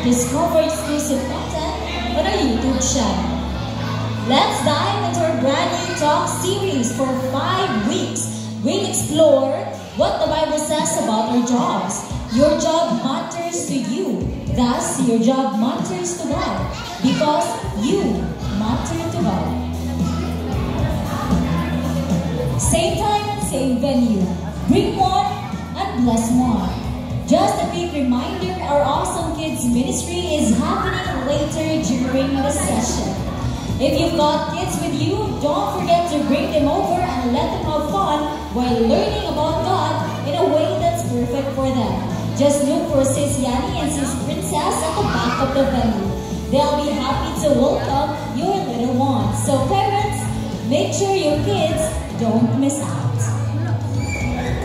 discover exclusive content on our YouTube channel. Let's dive into our brand new talk series for 5 weeks. We'll explore what the Bible says about our jobs. Your job matters to you. Thus, your job matters to God because you matter to God. Same time and same venue. Bring one and bless one. Just a quick reminder, our Awesome Kids Ministry is happening later during the session. If you've got kids with you, don't forget to bring them over and let them have fun while learning about God in a way that's perfect for them. Just look for Sis Yani and Sis Princess at the back of the venue. They'll be happy to welcome your little ones. So parents, make sure your kids don't miss out.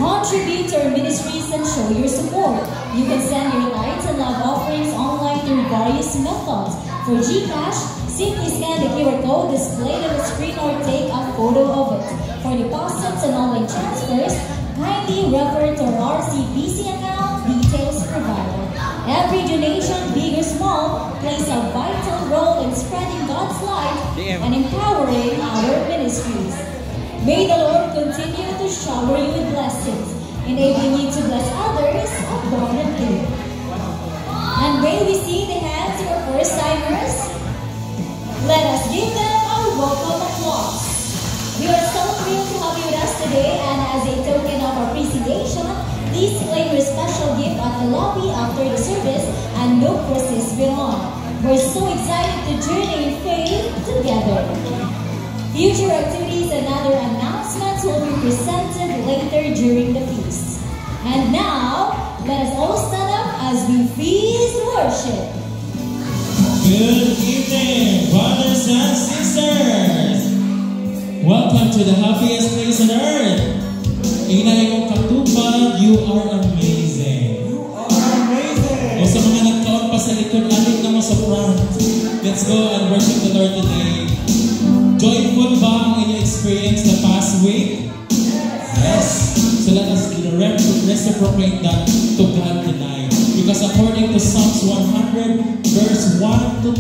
Contribute to our ministries and show your support. You can send your tithes and love offerings online through various methods. For GCash, simply scan the QR code displayed on the screen or take a photo of it. For deposits and online transfers, kindly refer to our RCBC account details provided. Every donation, big or small, plays a vital role in spreading God's light and empowering our ministries. May the Lord continue to shower you with blessings, enabling you to bless others abundantly. And may we see the hands of our first-timers? Let us give them a welcome applause. We are so thrilled to have you with us today, and as a token of appreciation, please claim your special gift at the lobby after the service and no process beyond. We're so excited to journey in faith together. Future activities and other announcements will be presented later during the feast. And now, let us all stand up as we feast worship. Good evening, brothers and sisters. Welcome to the happiest place on earth. Inay mong katupad, you are amazing. You are amazing. O sa mga nagkaon pa sa likod, aling naman sa front. Let's go and worship the Lord today. Joyful ba ang inyong experience the past week? Yes. So let us reciprocate that to God tonight. Because according to Psalms 100, verse 1 to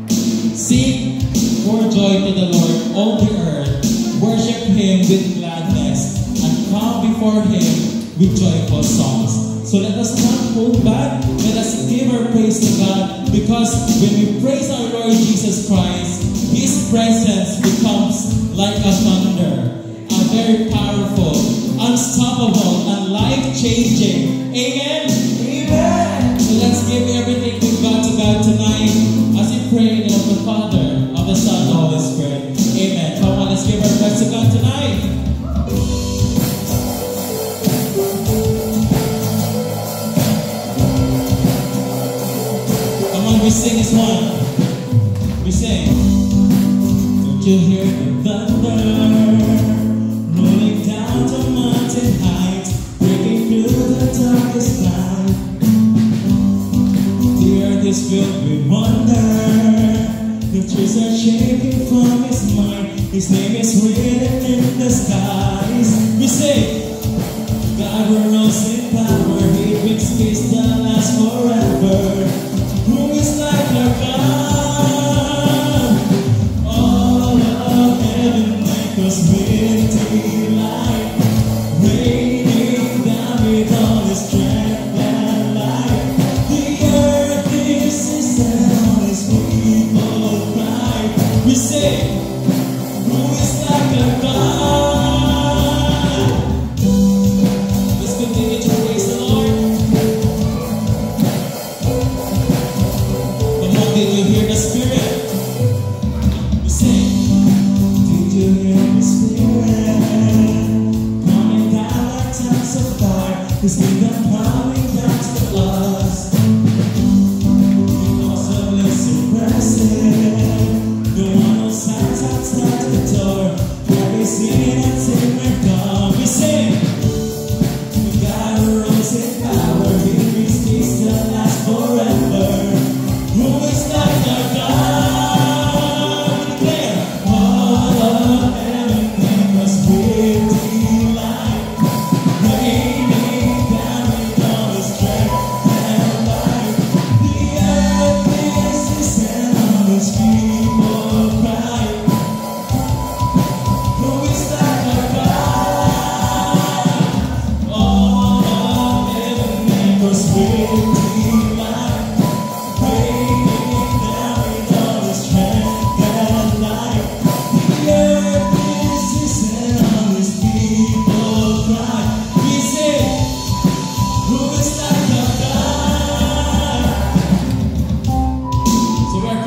2, sing for joy to the Lord, all the earth. Worship Him with gladness and come before Him with joyful songs. So let us not hold back. Let us give our praise to God, because when we praise our Lord Jesus Christ, His presence becomes like a thunder, a very powerful, unstoppable, and life-changing. Amen? Amen. So let's give everything we've got to God tonight as we pray in the name of the Father, of the Son, and the Holy Spirit. Amen. Come on, let's give our best to God tonight. Come on, we sing this one. We sing. Don't you hear the thunder rolling down the mountain heights, breaking through the darkest night? The earth is filled with wonder. The trees are shaking from His mind. His name is written in the skies. We say, God rules in power. He brings peace that lasts forever. Who is like our God? All of heaven echoes with delight, raining down with all His strength and light. The earth is His and all His people cry. We say, who is like our God?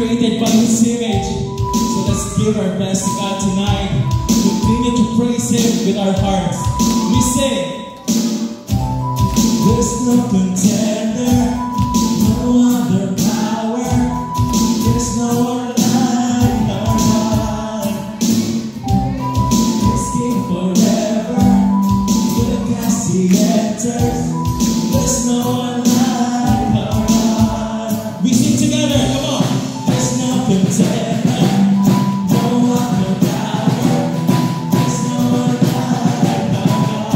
created by His image. So let's give our best to God tonight. Continue to praise Him with our hearts. We sing. There's no contender, no other power. There's no one like our God. He's King forever, with as He enters. There's no one like our God. We sing together, come on. There's no contender, no other power. There's no one like our God.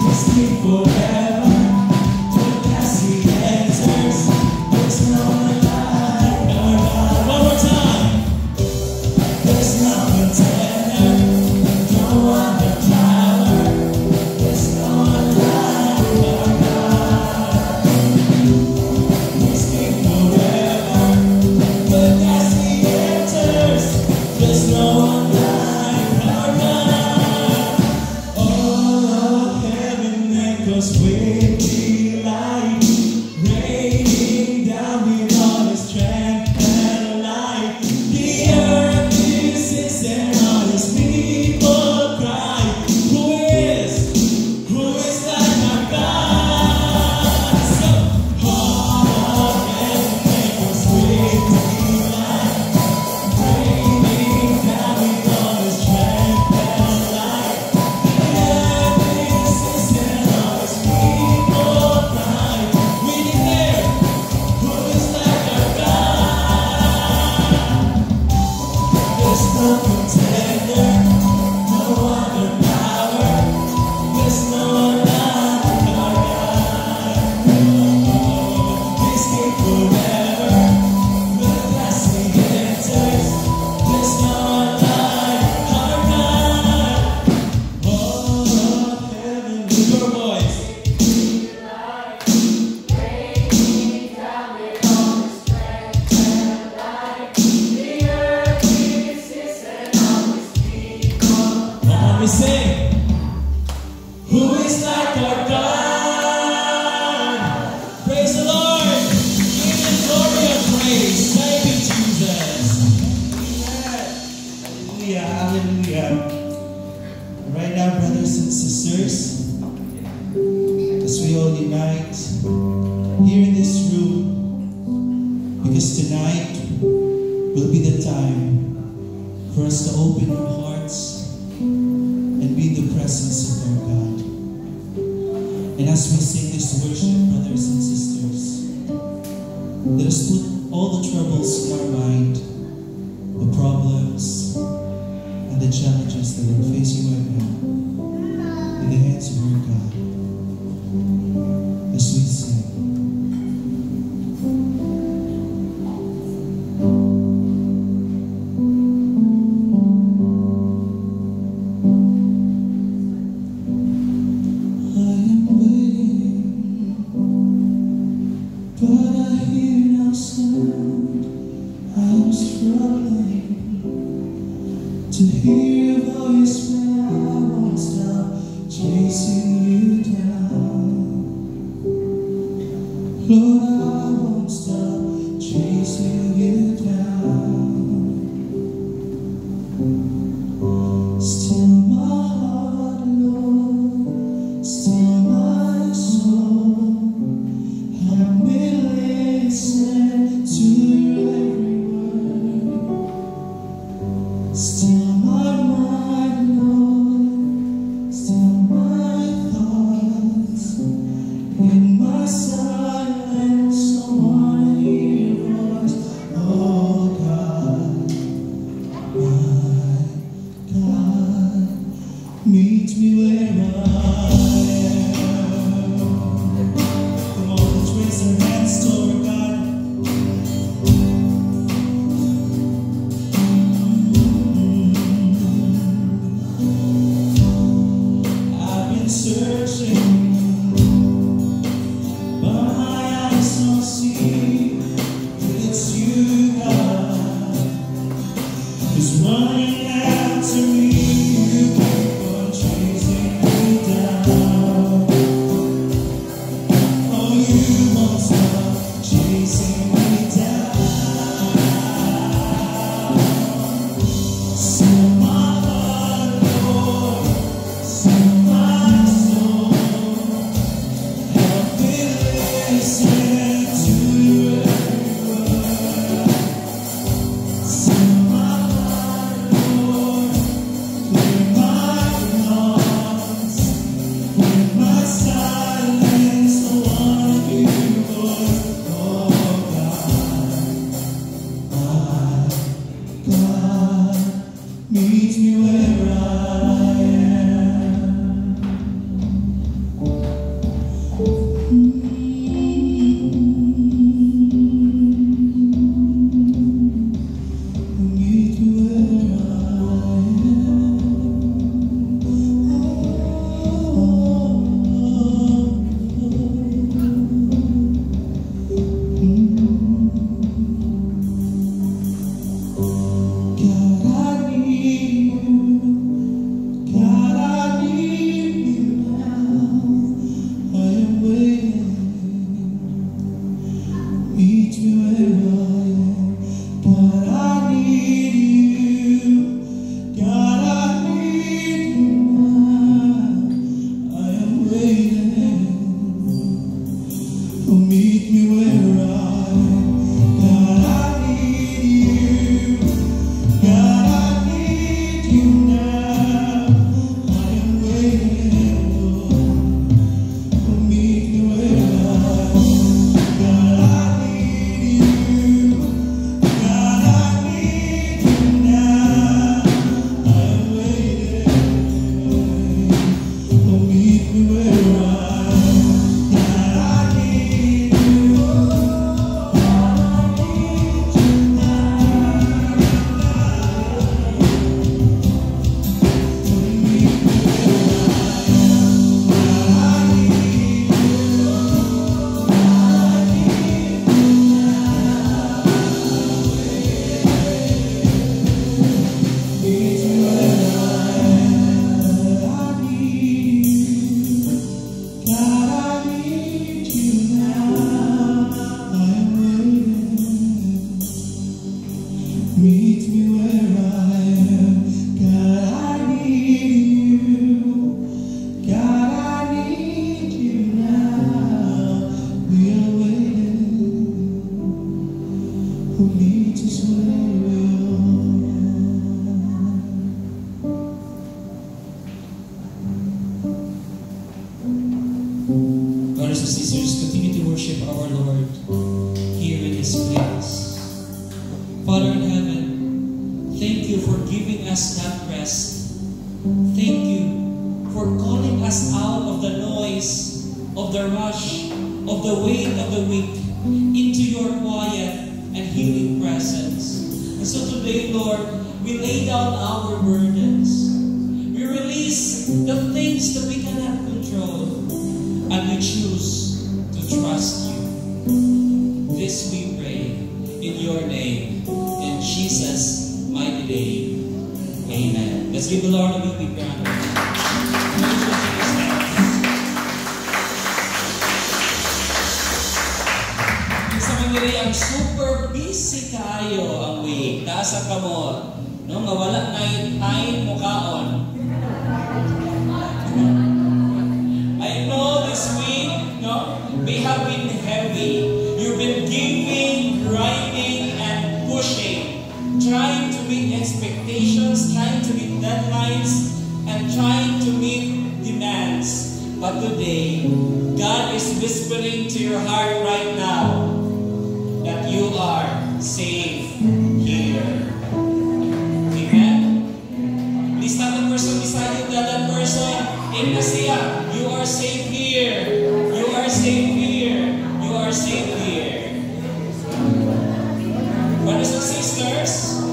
He's King forever, with as He enters. There's no one like our God. One more time. There's no contender, no other power. There's no one like our God. He's King forever, with as He enters. There's no one like our God. All of heaven echoes with delight, raining down with all His strength and light. The earth is and all His people cry. Who is like our God? So all of heaven echoes with delight, raining down with all His strength and light. The earth is and all His people cry. We declare, who is like our God? There's no contender, no other power. There's no one like our God. He's King forever, with as He enters. There's no one like our God. All of heaven, with your voice. Come on, we sing. Who is like our God? Praise the Lord. Give Him glory and praise. Thank you, Jesus. Hallelujah, hallelujah. Right now, brothers and sisters, as we all unite here in this room, because tonight will be the time for us to open our hearts and be in the presence of our God. And as we sing this worship, brothers and sisters, let us put all the troubles in our mind, the problems, and the challenges that we're facing right now in the hands of our God. As we sing. I am waiting, but I hear no sound. I am struggling to hear your voice, but I won't stop chasing you down. Lord, I won't stop chasing you down. Still my heart, Lord, still my soul. Help me listen to your every word. Still my mind, Lord, still my thoughts. In my silence, brothers and sisters, continue to worship our Lord here in this place. Father in heaven, thank you for giving us that rest. Thank you for calling us out of the noise, of the rush, of the weight of the week, into your quiet and healing presence. And so today, Lord, we lay down our burdens. We release the things that we cannot control, and we choose to trust you. This we pray in your name, in Jesus' mighty name. Amen. Let's give the Lord a big round of applause. Sa mga ang super busy kayo ang week, taas ang kamot, no? Mawala na yung time mo kaon. I know this week, no, we have been heavy. You've been giving, grinding, and pushing, trying to meet expectations, trying to meet deadlines, and trying to meet demands. But today, God is whispering to your heart right now that you are safe here. Amen? Please tell the person beside you, tell that person, Ignacia, you are safe here. You are safe here. You are safe here. Brothers and sisters,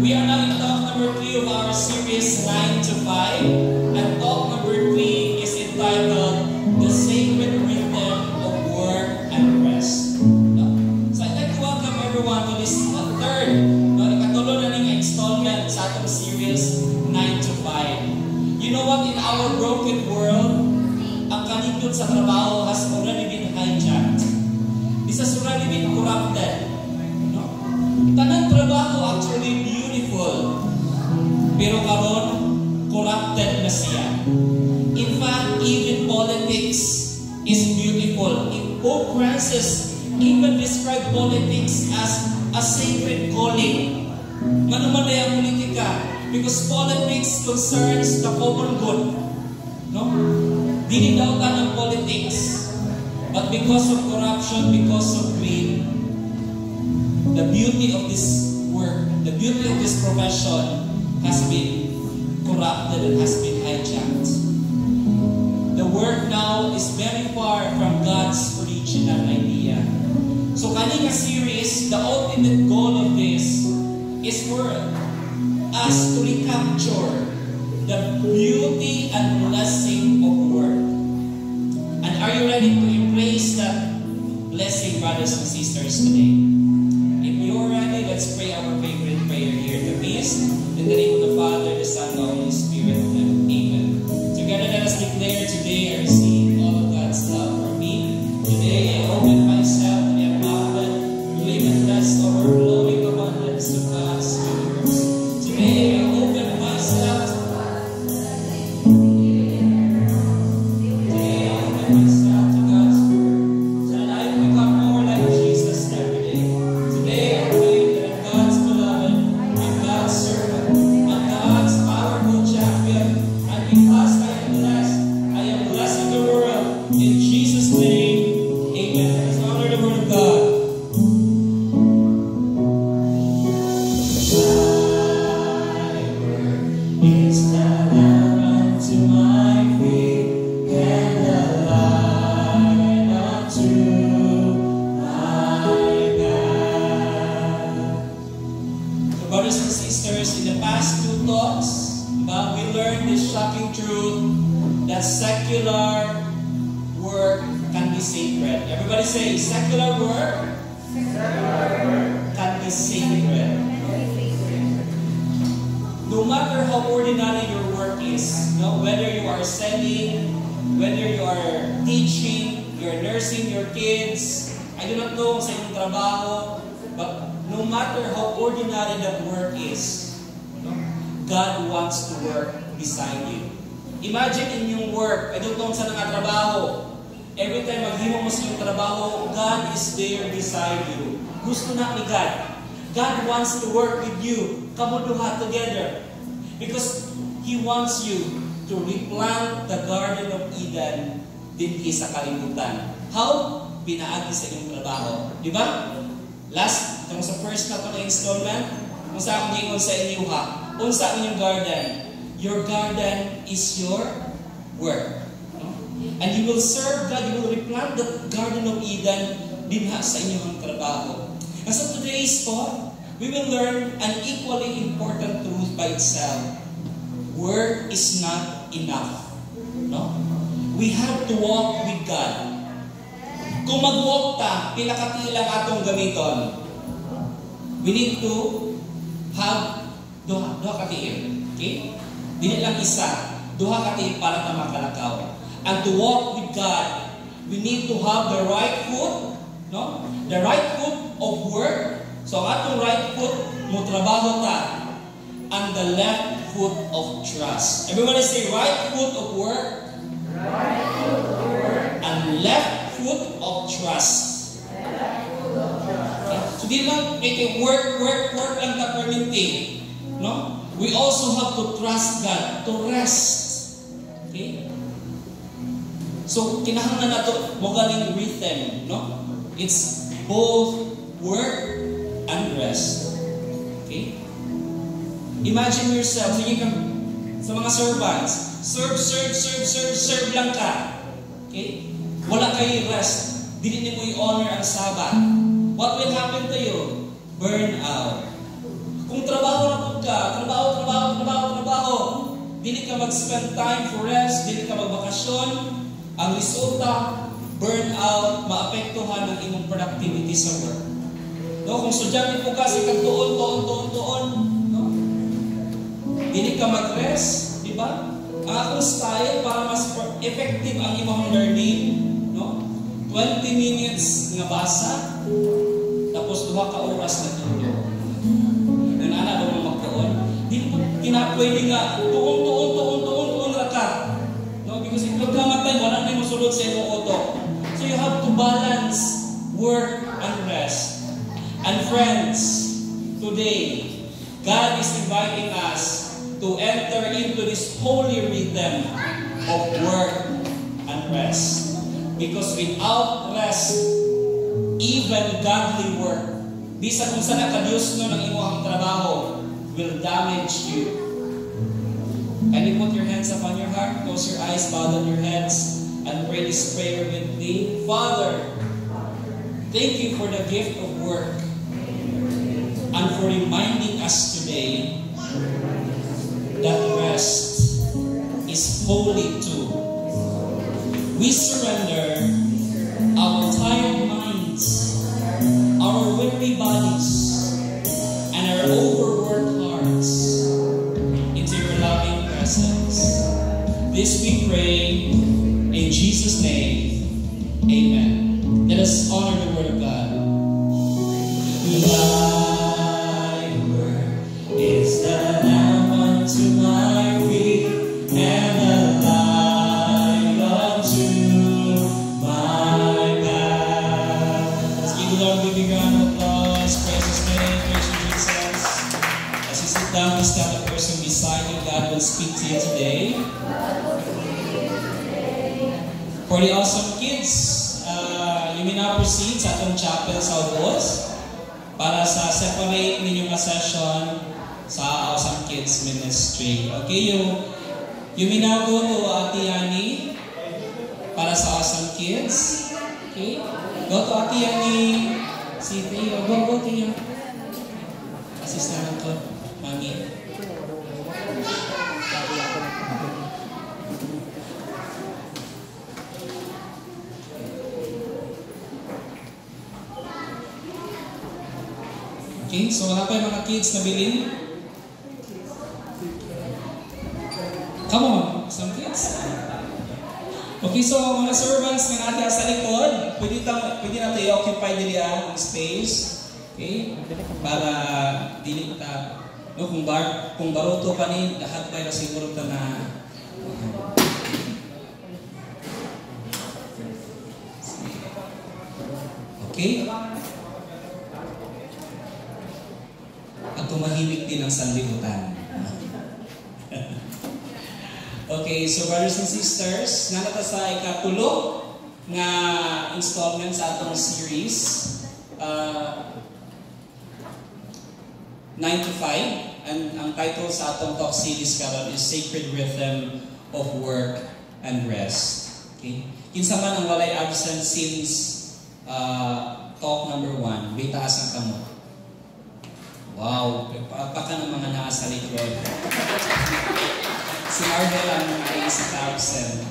we are now in talk number 3 of our series 9 to 5. And talk number 3 is entitled The Sacred Rhythm of Work and Rest. So I'd like to welcome everyone to this third, ikatulo na ning installment sa atong series 9 to 5. You know what? In our broken world, ang kanindot sa trabaho has already been hijacked. This has already been corrupted. No? Tanang trabaho actually beautiful, pero karon corrupted na siya. In fact, even politics is beautiful. Pope Francis even described politics as a sacred calling. Ngano man ang politika? Because politics concerns the common good. No? Dili daw ka ng politics. But because of corruption, because of greed, the beauty of this work, the beauty of this profession has been corrupted and has been hijacked. The work now is very far from God's original idea. So kaning series, the ultimate goal of this is for us to recapture the beauty and blessing of work. And are you ready to embrace that blessing, brothers and sisters, today? If you're ready, let's pray our favorite prayer here at the feast. In the name of the Father, the Son, and the Holy Spirit, and amen. Together, let us declare today I receive all of God's love for me. Today, I open myself and am offered limitless, overflowing abundance of God's universe. Today, I open myself. Today, I open myself to God's word, so that I become more like Jesus every day. Today, I pray that I'm God's beloved, I'm God's servant, I'm God's powerful champion, and because I am blessing the world. In Jesus' name, amen. Let's honor the word of God. It's the lamp unto my feet and the light unto my path. So brothers and sisters, in the past 2 talks, we learned this shocking truth that secular work can be sacred. Everybody say, secular work can be sacred. No matter how ordinary your work is, no, whether you are selling, whether you are teaching, you're nursing your kids, I do not know sa inyong trabaho, but no matter how ordinary that work is, no, God wants to work beside you. Imagine in yung work, I don't know sa nga trabaho, every time maghimo mo sa yung trabaho, God is there beside you. Gusto na ni God. God wants to work with you. Kamo duha together. Because He wants you to replant the Garden of Eden dinhi sa kalibutan. How? Pinaagi sa inyong trabaho. Di ba? Last, itong sa first na ito na installment, kung saan gingon sa inyo ha, unsa inyong garden. Your garden is your work. No? And you will serve God, you will replant the Garden of Eden dinha sa inyong trabaho. And so today's thought, we will learn an equally important truth by itself. Work is not enough. No? We have to walk with God. Kung mag-walk ta, pinakatilang atong gamiton. We need to have duha katiil. Okay? Dili lang isa. Duha katiil para ta makalakaw. And to walk with God, we need to have the right foot, no? The right foot of work. So ang atong right foot, mo trabaho ta. And the left foot of trust. Everybody say right foot of work. Right foot of work. And left foot of trust. Okay? So di lang work lang ta permitting. No? We also have to trust God, to rest. Okay? So kinahanglan nato mo galing rhythm, no? It's both work and rest. Okay? Imagine yourself, sige ka sa mga servants, serve lang ka. Okay? Wala kayo rest. Dili ni mo i-honor ang Sabbath. What will happen to you? Burn out. Kung trabaho na po ka, trabaho, dili ka mag-spend time for rest, dili ka magbakasyon, ang resulta, burn out, maapektuhan ang imong productivity sa work. No? Kung sudyante po ka, sikang tuon, no? Dili ka mag-rest, di ba? Ang akong style para mas effective ang imong learning, no? 20 minutes nga basa, tapos 2 ka oras na tulog. Nang ana ba mo magtuon? Di mo kinapwede nga tuon ra ka. No, because if look namatay, wala na mo sulod sa imong utok. So you have to balance work and rest. And friends, today God is inviting us to enter into this holy rhythm of work and rest. Because without rest, even godly work, bisa kung saan ka-Diyos no ng imong trabaho, will damage you. Can you put your hands upon your heart, close your eyes, bow down your heads, and pray this prayer with me? Father, thank you for the gift of work and for reminding us today that rest is holy too. We surrender our tired minds, our weary bodies, and our overworked hearts into your loving presence. This we pray in Jesus' name. Amen. Let us honor the word of God. Thy word is the lamp unto my feet and the light unto my path. Let's give the Lord a big round of applause. Praise His name. Praise you, Jesus. As you sit down, just tell the person beside you, God will speak to you today. For the awesome kids, you may now proceed sa atong chapel sa Ubos para sa separate ninyong session sa Awesome Kids Ministry. Okay, you may now go to Ate Yani para sa Awesome Kids. Okay, go to Ate Yani. Si Theo, go Theo. Assist naman ko, Mami. Okay, so wala pa yung mga kids na bilin? Come on, some kids. Okay, so mga servants ng ating sa likod, pwede natin i-occupy nila ang space. Okay? Para dili ta no kung baruto pa ni lahat tayo siguro ta na okay? At tumahimik din ang sanlibutan. Okay. Okay, so brothers and sisters, nanata sa ikatulo nga installment sa atong series 9 to 5, and ang title sa atong talk series karon is Sacred Rhythm of Work and Rest. Okay? Kinsa man ang walay absent since talk number 1, bitaas ang kamo. Wow, baka ng mga naa sa likod. Si Marvel ang ay sa absent.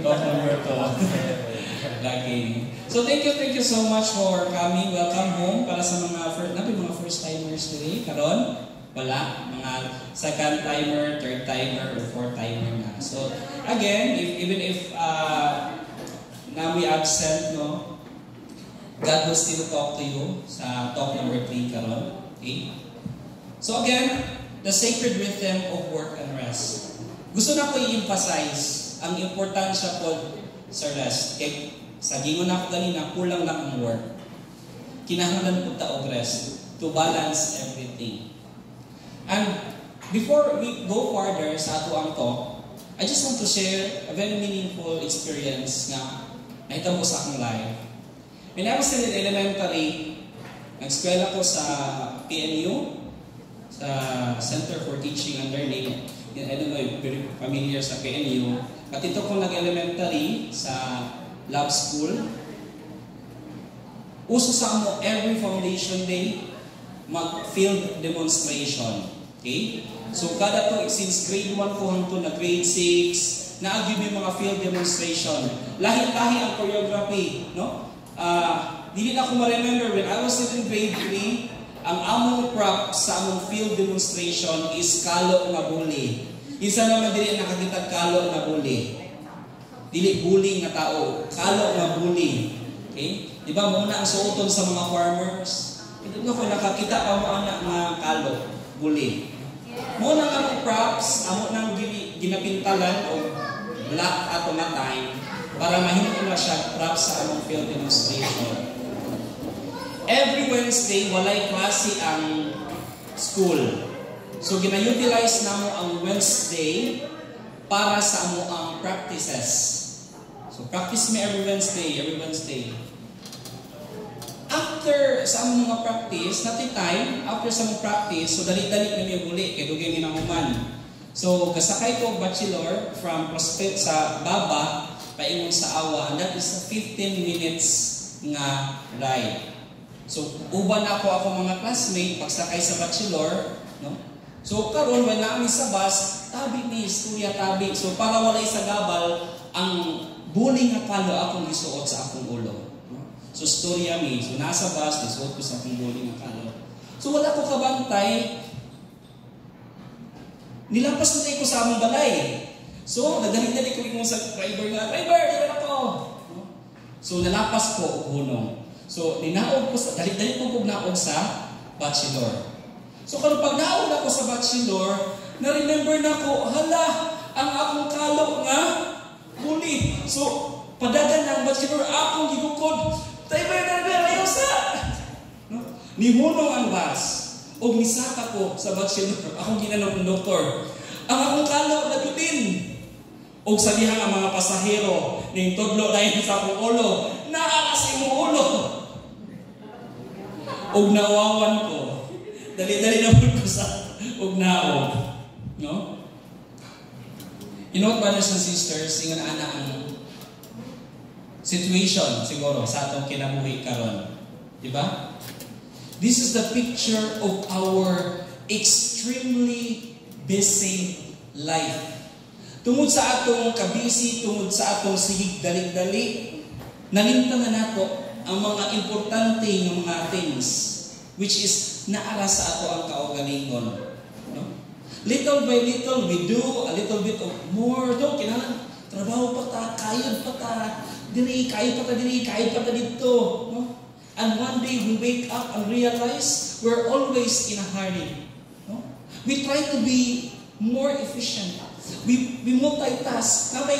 Talk number 2. Lagi. So thank you so much for coming. Welcome home para sa mga first timers today. Karon, wala. Mga second timer, third timer, or fourth timer na. So again, even if na we absent, no, God will still talk to you sa talk number 3 karon. Okay? So again, the sacred rhythm of work and rest. Gusto na ko i-emphasize ang importansya po sa rest. Kaya sa gingon ako ganina, kulang lang ang work. Kinahanglan po ta og rest to balance everything. And before we go further sa ato ang talk, I just want to share a very meaningful experience na nahitabo sa akong life. When I was in elementary, nag-eskwela ko sa PNU, sa Center for Teaching and Learning. I don't know if very familiar sa PNU. At ito kong nag-elementary sa lab school. Uso sa mo every foundation day, mag-field demonstration. Okay? So kada to, since grade 1 po hangtod na grade 6, naagyo may mga field demonstration. Lahi-lahi ang choreography. No? Dili na ako ma-remember when I was in grade 3, ang among prop sa among field demonstration is kalo nga buli. Isa naman dili nakakita kalo nga buli. Dili bully nga tao, kalo nga buli. Okay? Di ba muna ang suoton sa mga farmers? Ito na ko nakakita pa mo anak nga kalo, buli. Muna nga ang props, amo nang ginapintalan o black ato na time para mahimo na siya props sa among field demonstration. Every Wednesday, walay klase ang school. So, gina-utilize na mo ang Wednesday para sa amo ang practices. So, practice me every Wednesday. After sa among mga practice, natin time, after sa among practice, so dali-dali na niyo muli, kaya dugay minahuman. So, kasakay ko bachelor from Prospect sa Baba, paingon sa Awa, and that is a 15 minutes nga ride. So, uban ako mga classmate, pagsakay sa bachelor, no? So, karon when namin sa bus, tabi ni, istorya tabi. So, para walay sa gabal, ang bully nga kalo akong isuot sa akong ulo. No? So, storya mi. So, nasa bus, isuot ko sa akong bully nga kalo. So, wala ko kabantay. Nilampas na ko sa among balay. So, nagdali-dali ko yung sa driver nga, driver, dito ako! No? So, nalapas ko, hunong. So, ninaog ko sa, dali-dali ko naog sa bachelor. So, kung pag naog ako sa bachelor, na-remember na ko, hala, ang akong kalo nga, huli. So, padagan ng bachelor, akong gigukod, driver, ayaw sa! No? Nihunong ang bus, o nisaka ko sa bachelor, akong ginanong ng doktor. Ang akong kalo, nagudin. O sabihan ang mga pasahero, ning tudlo dahil sa akong ulo, naakas imong ulo. Og nawawan ko. Dali-dali na po ko sa og naog. No? You know what, brothers and sisters, ingon ana ang situation siguro sa atong kinabuhi karon. Di ba? This is the picture of our extremely busy life. Tungod sa atong kabisi, tungod sa atong sigig dali-dali, nalimtangan nato ang mga importante ng mga things, which is naara sa ato ang kaugalingon. No? Little by little, we do a little bit of more. No? Kailangan, trabaho pa ta, kayod pa ta, kayod pa ta dito. No? And one day, we wake up and realize we're always in a hurry. No? We try to be more efficient. We multitask. Kamay,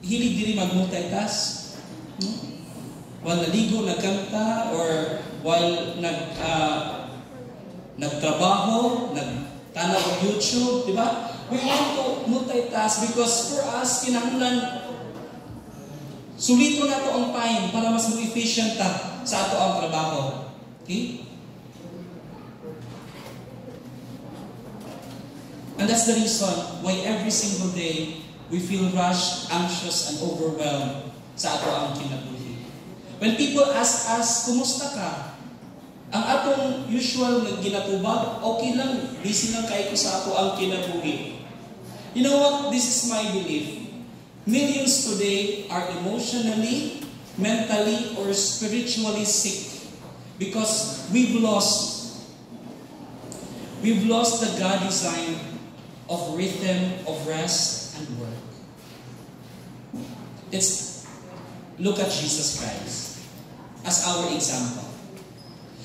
hilig diri mag-multitask. No? While naligo, nagkanta, or while nagtrabaho, nagtanaw ng YouTube, di ba? We want to multitask because for us, kinahanglan sulito na to ang time para mas efficient ta sa ato ang trabaho. Okay? And that's the reason why every single day we feel rushed, anxious, and overwhelmed sa ato ang kinabuhi. When people ask us, kumusta ka? Ang atong usual na ginatubag, okay lang, busy lang kayo sa ato ang kinabuhi. You know what? This is my belief. Millions today are emotionally, mentally, or spiritually sick because we've lost the God design of rhythm, of rest, and work. Let's look at Jesus Christ as our example.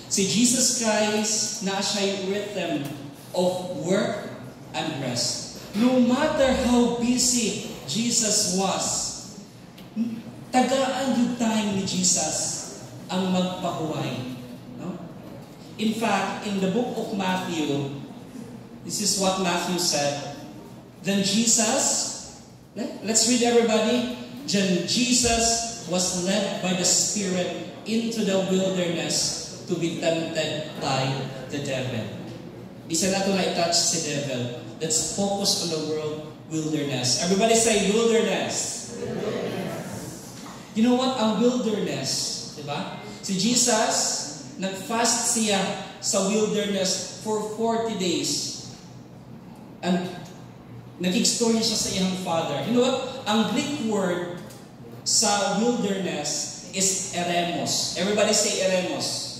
Si Jesus Christ, na siya yung rhythm of work and rest. No matter how busy Jesus was, tagaan yung time ni Jesus ang magpahuway. No? In fact, in the book of Matthew, this is what Matthew said. Then Jesus, let's read everybody. Then Jesus was led by the Spirit into the wilderness to be tempted by the devil. Isa na ito na i-touch si devil. Let's focus on the wilderness. Everybody say wilderness. You know what? Ang wilderness, diba? Si Jesus, nag-fast siya sa wilderness for 40 days. And nag-explore siya sa iyang father. You know what? Ang Greek word sa wilderness is eremos. Everybody say eremos.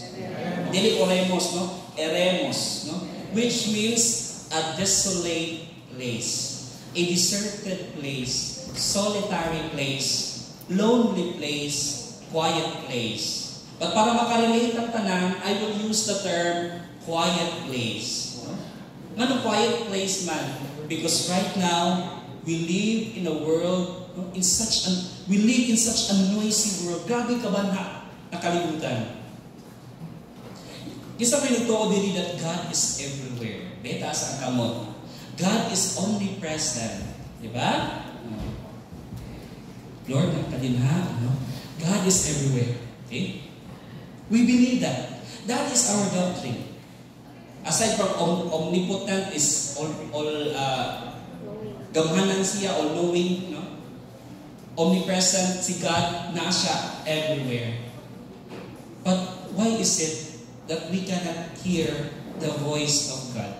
Dili oremos, no? Eremos, no? Which means a desolate place, a deserted place, solitary place, lonely place, quiet place. But para makarelate ang tanan, I will use the term quiet place. Ano quiet place man? Because right now, we live in a world, we live in such a noisy world. Grabe ka ba nakalimutan? Isa pa yung dili that God is everywhere. Beta sa kamot. God is omnipresent. Diba? Lord, nagkadinha. God is everywhere. Okay? We believe that. That is our doctrine. Aside from omnipotent is all gamhanan siya, all knowing, no? Omnipresent si God, na siya everywhere. But why is it that we cannot hear the voice of God?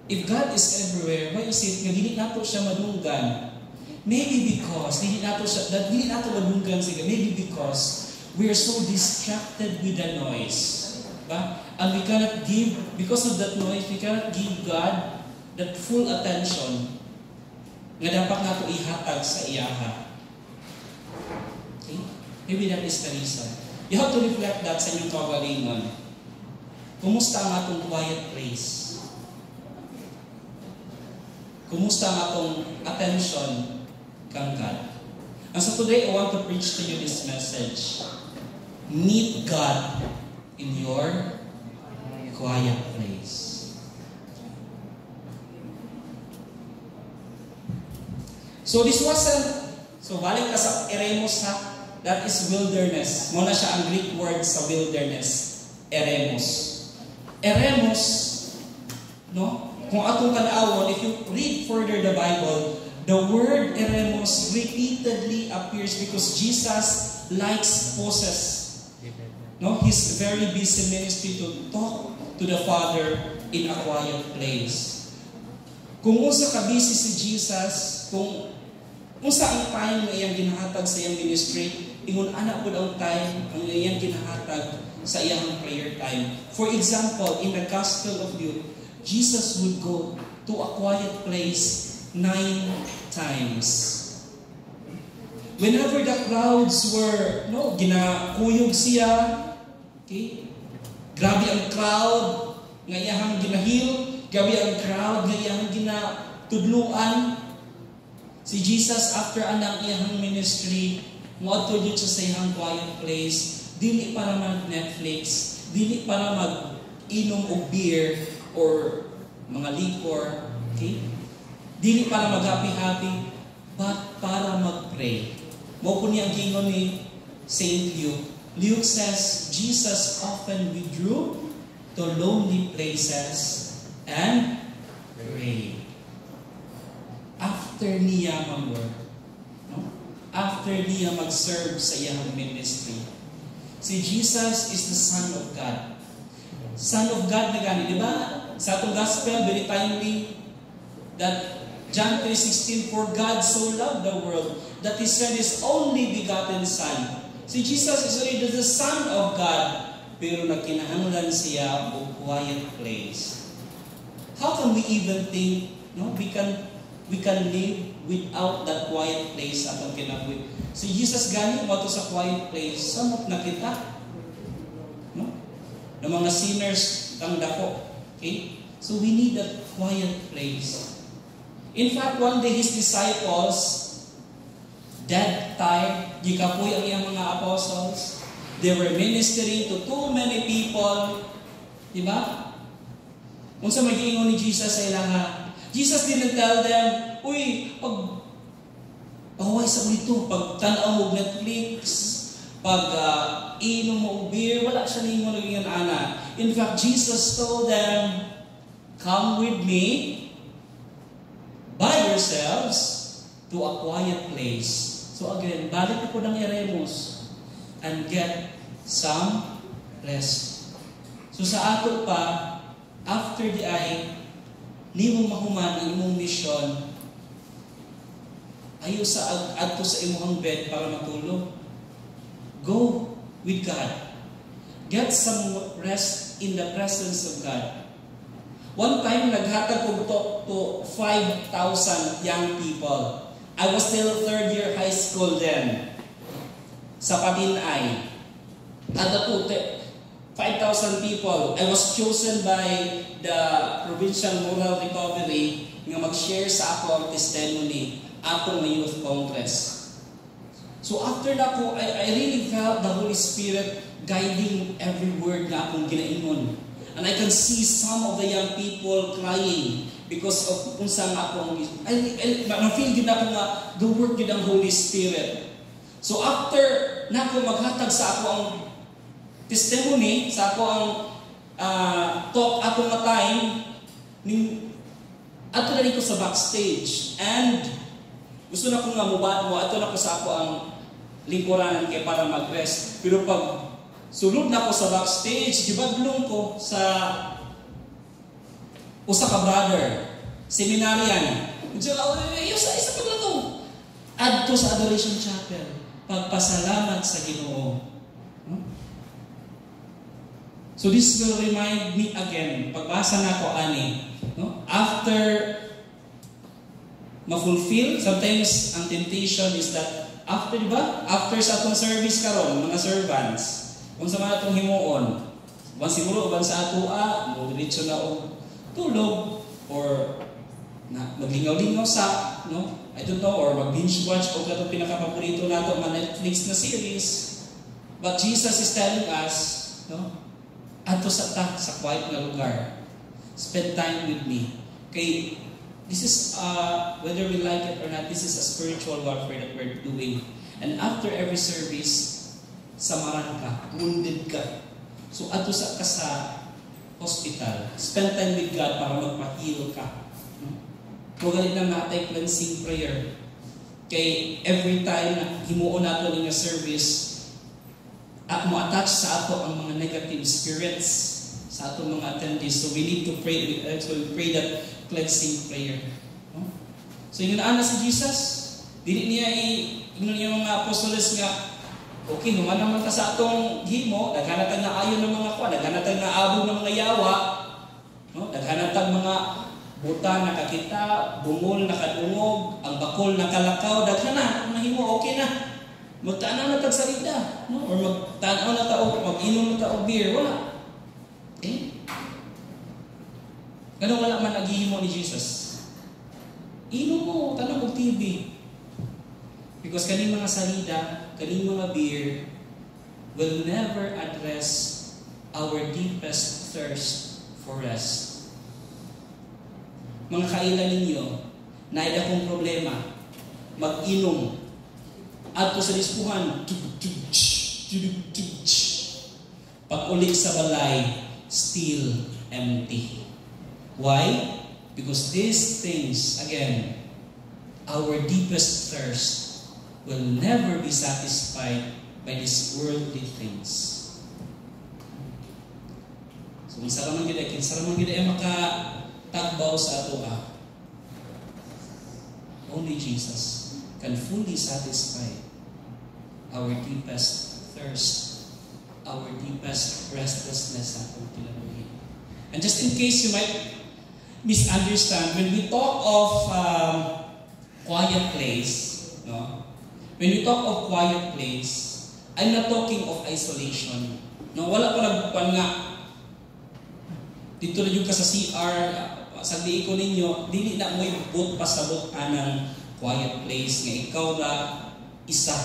If God is everywhere, why is it nga dili nato siya madunggan? Maybe because maybe because we are so distracted with the noise. Diba? And we cannot give, because of that noise, we cannot give God that full attention nga dapat nato ihatag sa iyaha. Okay? Maybe that is the reason. You have to reflect that sa inyong kagalingon. Kumusta ang atong quiet place? Kumusta ang atong attention kang God? And so today, I want to preach to you this message. Meet God in your quiet place. So this wasn't, so balik ka sa eremos ha, that is wilderness. Muna siya ang Greek word sa wilderness. Eremos. Eremos, no? Kung atong kanawon, if you read further the Bible, the word eremos repeatedly appears because Jesus likes pauses. No, He's very busy ministry to talk to the Father in a quiet place. Kung unsa ka busy si Jesus, kung unsa ang time nga iyang ginahatag sa iyang ministry, ingon ana pud ang time ang iyang ginahatag sa iyang prayer time. For example, in the Gospel of Luke, Jesus would go to a quiet place 9 times. Whenever the crowds were, ginakuyog siya, okay? Grabe ang crowd, nga iyang ginahil, grabe ang crowd, nga iyang ginatudluan. Si Jesus, after anang iyang ministry, muadto dito sa iyang quiet place, dili para mag-Netflix, dili para mag-inom og beer, or mga liquor, okay? Dili para mag-happy-happy, but para mag-pray. Mo po niya ang gingon ni St. Luke. Luke says, Jesus often withdrew to lonely places and pray. After niya mag-work, no? After niya mag-serve sa iyang ministry. Si Jesus is the Son of God. Son of God na gani, di ba? Sa atong gospel, very timely, that John 3:16, for God so loved the world that He sent His only begotten Son. Si Jesus is already the Son of God, pero nagkinahanglan siya o quiet place. How can we even think, no? We can live without that quiet place atong kinabuhi. Si Jesus gani mo to sa quiet place, samot na kita. No? Ng mga sinners ang dako. Okay? So we need that quiet place. In fact, one day His disciples, dead, tired, gikapoy ang iyang mga apostles. They were ministering to too many people. Diba? Unsa mag-iingon ni Jesus sa ilaha? Jesus didn't tell them, uy, pag-away sa ulito, pag tanaw mo Netflix, pag inom mo beer, wala siya ningon naging ana. In fact, Jesus told them, come with me by yourselves to a quiet place. So again, balik po ng Eremos and get some rest. So sa ato pa, after the eye, ni mo mahuman ang imong mission, ayaw sa adto sa imong bed para matulog. Go with God. Get some rest in the presence of God. One time, naghatag ko to 5,000 young people. I was still third year high school then. Sa Patinay. At po, 5,000 people. I was chosen by the Provincial Moral Recovery nga mag-share sa ako ang testimony atong may Youth Congress. So after na po, I really felt the Holy Spirit guiding every word na akong ginaingon. And I can see some of the young people crying because of kung saan akong, na-feel din ako nga the work din ang Holy Spirit. So after na ako maghatag sa ako ang testimony, sa ako ang talk ako nga time, ato na dito sa backstage. And gusto na ko nga mubad mo, ato na ko sa ako ang lingkuranan kay para mag-rest. Pero pag sulod na ko sa backstage, gibadlong ko sa usa ka brother, seminaryan. Isa pa na to. Adto sa Adoration Chapel, pagpasalamat sa Ginoo. So this will remind me again, pagbasa na ko ani, no? After ma-fulfill, sometimes ang temptation is that after, diba? After sa atong service karon, mga servants, kung sa mga itong himuon, bang siguro, bang sa atua, diretso na o tulog, or maglingaw-lingaw sa, no? I don't know, or mag-binge watch, o katong pinaka-paborito nato, mga Netflix na series. But Jesus is telling us, no? Ato sa quiet na lugar. Spend time with me. Okay, this is, whether we like it or not, this is a spiritual warfare that we're doing. And after every service, samaran ka, wounded ka. So ato sa hospital, spend time with God para magpa-heal ka. Kung galit na natay cleansing prayer, kay every time na himuon nato ng service, at mo-attach sa ato ang mga negative spirits sa ato mga attendees. So we need to pray, so we pray that cleansing prayer. So yun na si Jesus, dili niya yung mga apostoles nga, okay, human naman ka sa atong himo, naghanatag na ayon ng mga kwa, naghanatag na abog ng mga yawa, no? Naghanatag mga buta nakakita, bungol nakadungog, ang bakol nakalakaw, daghana, ang himo, okay na. Magtanaw na tagsalita, no? Or magtanaw na tao, mag-inom na tao beer, wala. Eh? Ganun wala man naghihimo ni Jesus. Inom mo, tanong mo TV. Because kaning mga salida, kaning mga beer, will never address our deepest thirst for rest. mga kailan ninyo, na akong problema, mag-inom, ato sa dispuhan, pag-ulik sa balay, still empty. Why? Because these things, again, our deepest thirst will never be satisfied by these worldly things. So, kung saraman gid ay makatagbaw sa ato only Jesus can fully satisfy our deepest thirst, our deepest restlessness sa atong kinabuhi. And just in case you might misunderstand, when we talk of quiet place, no? When we talk of quiet place, I'm not talking of isolation. No, wala ko nagpuan nga dito na yung ka sa CR, sa diiko ninyo, dili na mo ibot pasabot anang quiet place nga ikaw na isa.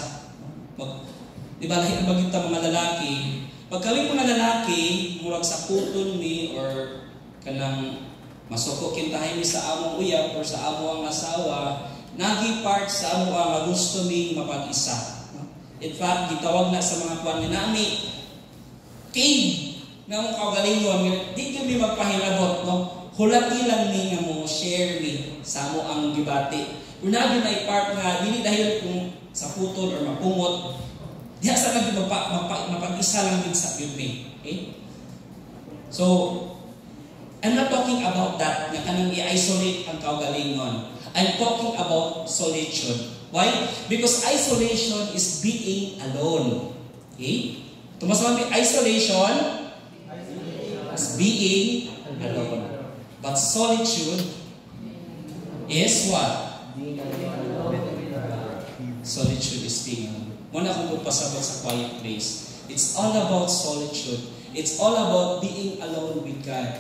Di ba lahi ang bagita mga lalaki? Pag kami mga lalaki, murag sa puton ni or kanang masuko kintahin ni sa among uyab or sa among asawa, nagi part sa amo nga gusto mi mapag-isa. In fact, gitawag na sa mga kuwan nga nami cave nga mong kagalingon, di kami magpahilabot, no? Hulati lang ni nga mo share mi sa amo ang gibati. Una na i-part nga dili dahil kung sa puton or mapumot, diha sa nag mapag-isa lang din sa yun mi. Okay? So, I'm not talking about that nga kanang i-isolate ang kaugalingon. I'm talking about solitude. Why? Because isolation is being alone. Okay? Tumasabi, isolation is being alone. But solitude is what? Solitude is being alone. Muna akong magpasabot sa quiet place. It's all about solitude. It's all about being alone with God.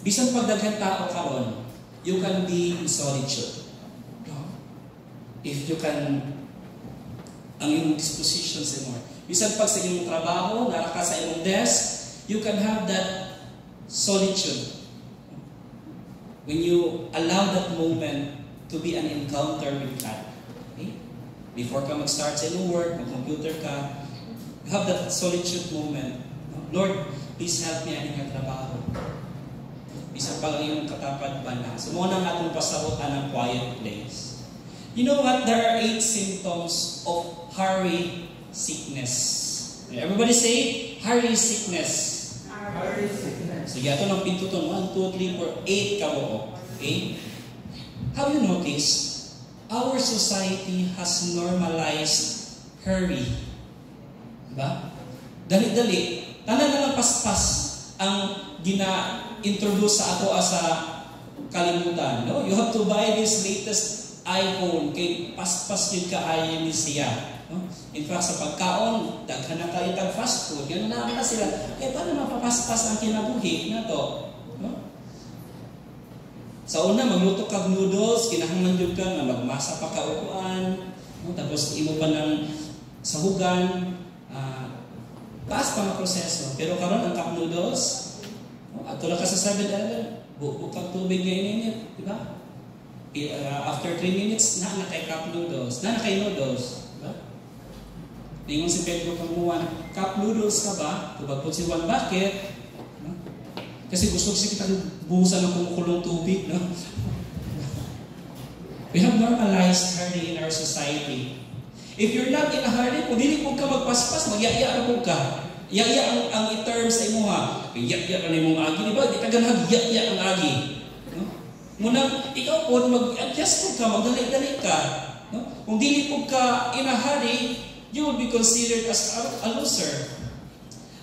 Bisan pagdaghan tao karon, you can be in solitude. If you can, ang iyong disposition sa mo. Bisan pag sa iyong trabaho, nara ka sa iyong desk, you can have that solitude. When you allow that moment to be an encounter with God. Okay? Before ka mag-start sa iyong work, mag-computer ka, you have that solitude moment. Lord, please help me ang iyong trabaho. Bisan pag iyong katapad ba na. So, muna nga itong pasabutan ng quiet place. You know what? There are 8 symptoms of hurry sickness. Everybody say, hurry sickness. Hurry sickness. So, yato ng pintuton. 1, 2, 3, 4, 8 kabuo. Okay? Have you noticed? Our society has normalized hurry. Diba? Dali-dali. Tanan na lang paspas ang gina-introduce sa ako sa kalimutan. No? You have to buy this latest iPhone kay paspas yun kaayon ni siya. No? In fact, sa pagkaon, daghan na kayo tag fast food. Ganun na sila. Eh, paano mapapaspas ang kinabuhi na to? No? Sa una, magluto kag noodles, kinahanglan yun ka na magmasa pa kaupuan, no? Tapos imo pa ng sahugan, taas pa na proseso. Pero karon ang cup noodles, no? At tulad ka sa 7-Eleven, bukag tubig ngayon init, di ba? After 3 minutes, nakay cup noodles. Nakay noodles. Diba? Ningon si Pedro Kamuan, cup noodles ka ba? Tubagpot si Juan, bakit? No? Kasi gusto kasi kita buhusan ng kumukulong tubig. No? We have normalized hurry in our society. If you're not in a hurry, kung dili po ka magpaspas, magyaya na po ka. Yaya ang i-term sa imo ha. Yaya ka na imong agi. Diba? Di ka ganag yaya ang agi. Muna, ikaw po, mag-adjust po ka, magdali-dali ka. No? Kung dili po ka in a hurry, you will be considered as a loser.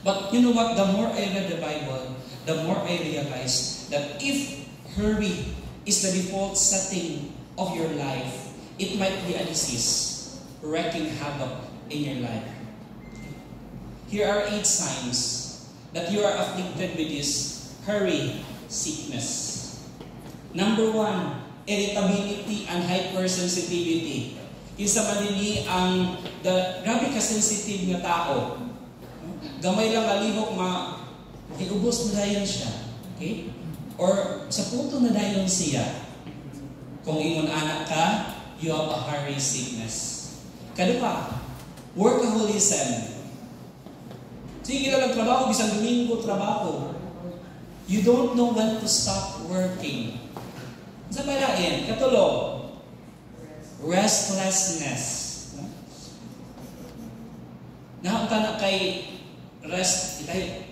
But you know what? The more I read the Bible, the more I realized that if hurry is the default setting of your life, it might be a disease wreaking havoc in your life. Here are 8 signs that you are afflicted with this hurry sickness. Number 1, irritability and hypersensitivity. Isa man din ang grabe ka-sensitive nga tao. Gamay lang alihok hiubos mo dayan siya. Okay? Or sa punto na dayon siya, kung ingon anak ka, you have a hurry sickness. Kadupa, workaholism. Sige na lang trabaho, bisang Domingo trabaho. You don't know when to stop working. Sa malain, katulo, restlessness. Nahamta na kay rest, itay,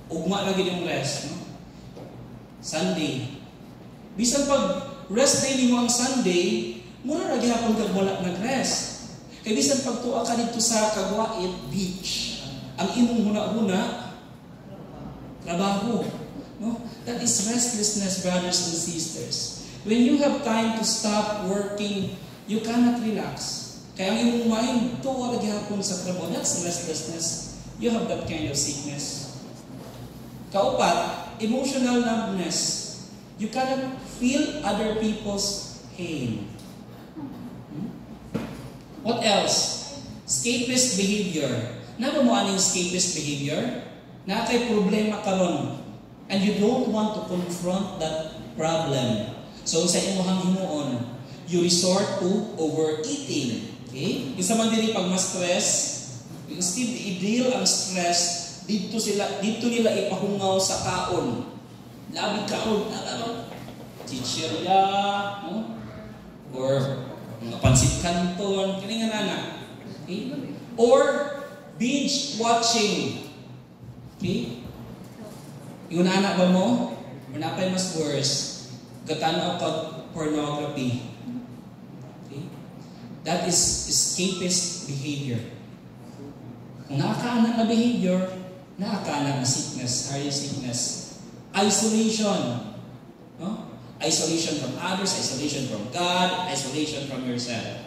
ugma lagi yung rest. No? Sunday. Bisan pag rest day ni mo ang Sunday, mura lagi hapon kag wala nag-rest. Kaya bisan pag tuwa ka dito sa Kagwait Beach, ang imong huna-huna, trabaho. No? That is restlessness, brothers and sisters. When you have time to stop working, you cannot relax. Kaya ang imong mind, tuwa lagi hapon sa trabaho. That's restlessness. You have that kind of sickness. Kaupat, emotional numbness. You cannot feel other people's pain. What else? Escapist behavior. Nano mo aning escapist behavior? Na kay problema karon and you don't want to confront that problem. So sa imong himuon, you resort to overeating. Okay? Isa man diri pag ma-stress, instead i-deal ang stress, dito nila ipahungaw sa kaon. Labi kaon, chichirya, no? Or mga pansit canton, kini nga nana. Okay? Or binge watching. Okay? Yung anak ba mo? Or napay mas worse? Gatanaw ka pornography. Okay? That is escapist behavior. Kung nakakaanak na behavior, nakakaanak na sickness, hurry sickness. Isolation. No? Isolation from others, isolation from God, isolation from yourself.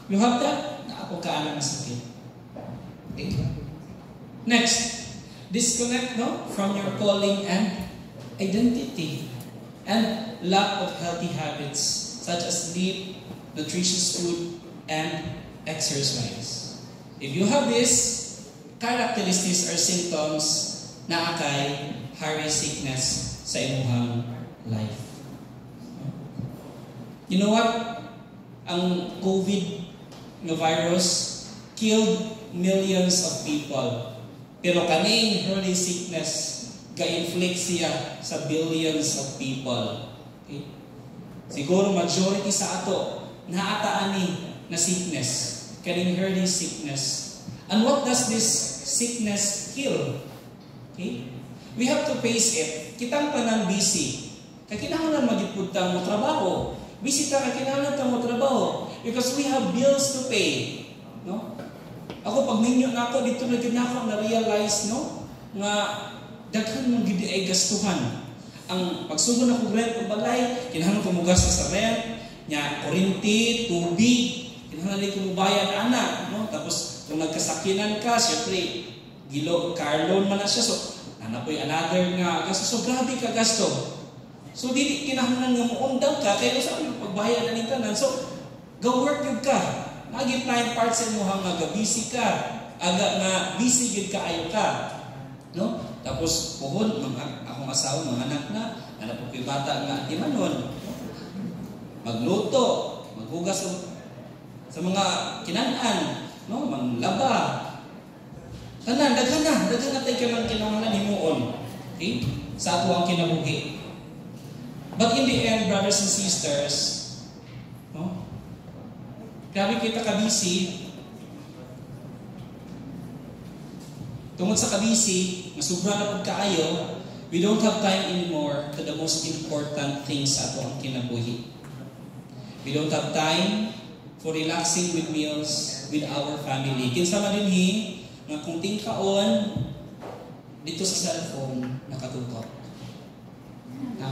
You have that? Nakakaanak na sakit. Okay? Next, disconnect from your calling and identity and lack of healthy habits such as sleep, nutritious food, and exercise. If you have these characteristics or symptoms, naakay hurry sickness sa imuhang life. You know what? Ang COVID virus killed millions of people. Pero kaning early sickness, ga-inflict siya sa billions of people. Okay? Siguro majority sa ato, naataan na sickness. Kaning early sickness. And what does this sickness kill? Okay? We have to face it. Kitang tanan busy. Kaya kinahanglan magipudta mo trabaho. Busy ta, kaya kinahanglan ta mo trabaho. Because we have bills to pay. No? Ako, pag ninyo na ako, dito na ako na-realize, no? Nga, daghan mong gidi ay gastuhan. Ang pagsugod na kong rent o balay, kinahanglan ko mo gasto sa rent, nya, kurinti, tubig, kinahanglan ko mo bayad, anak, no? Tapos, kung nagkasakinan ka, syempre, car loan man na siya, so, nanapoy another nga gasto. So, grabe ka gasto. So, di kinahanglan nga mo undang ka, kaya sa yung pagbayad na nito na. So, go work yun ka. Nag-imply parts sa mo hanggang busy ka. Aga na busy yun ka ayo ka. No? Tapos, puhon, akong asawa, mga anak na, anak po yung bata nga, di manon. Magluto, maghugas sa mga kinanaan, no? Manglaba. Tanan, daghan na tayo ka kinahanglan himuon. Okay? Sa ato ang kinabuhi. But in the end, brothers and sisters, no? Grabe kita ka-busy. Tungod sa ka-busy, masubra na pag kaayo, we don't have time anymore to the most important things sa ato ang kinabuhi. We don't have time for relaxing with meals with our family. Kinsa man dinhi nga kung tingkaon dito sa cellphone nakatutok.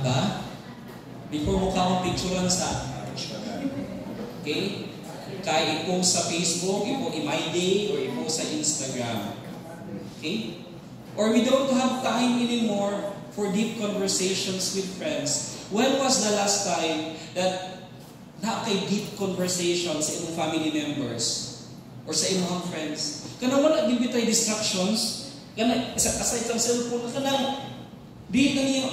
Ba? Before mo ka picturean sa okay? Kaya i-post sa Facebook, i-my day, or i-post sa Instagram. Okay? Or we don't have time anymore for deep conversations with friends. When was the last time that na-kay deep conversations sa imong family members or sa imong friends? Kana wala din bitay distractions. Kana aside sa cellphone, kana Di na niyo,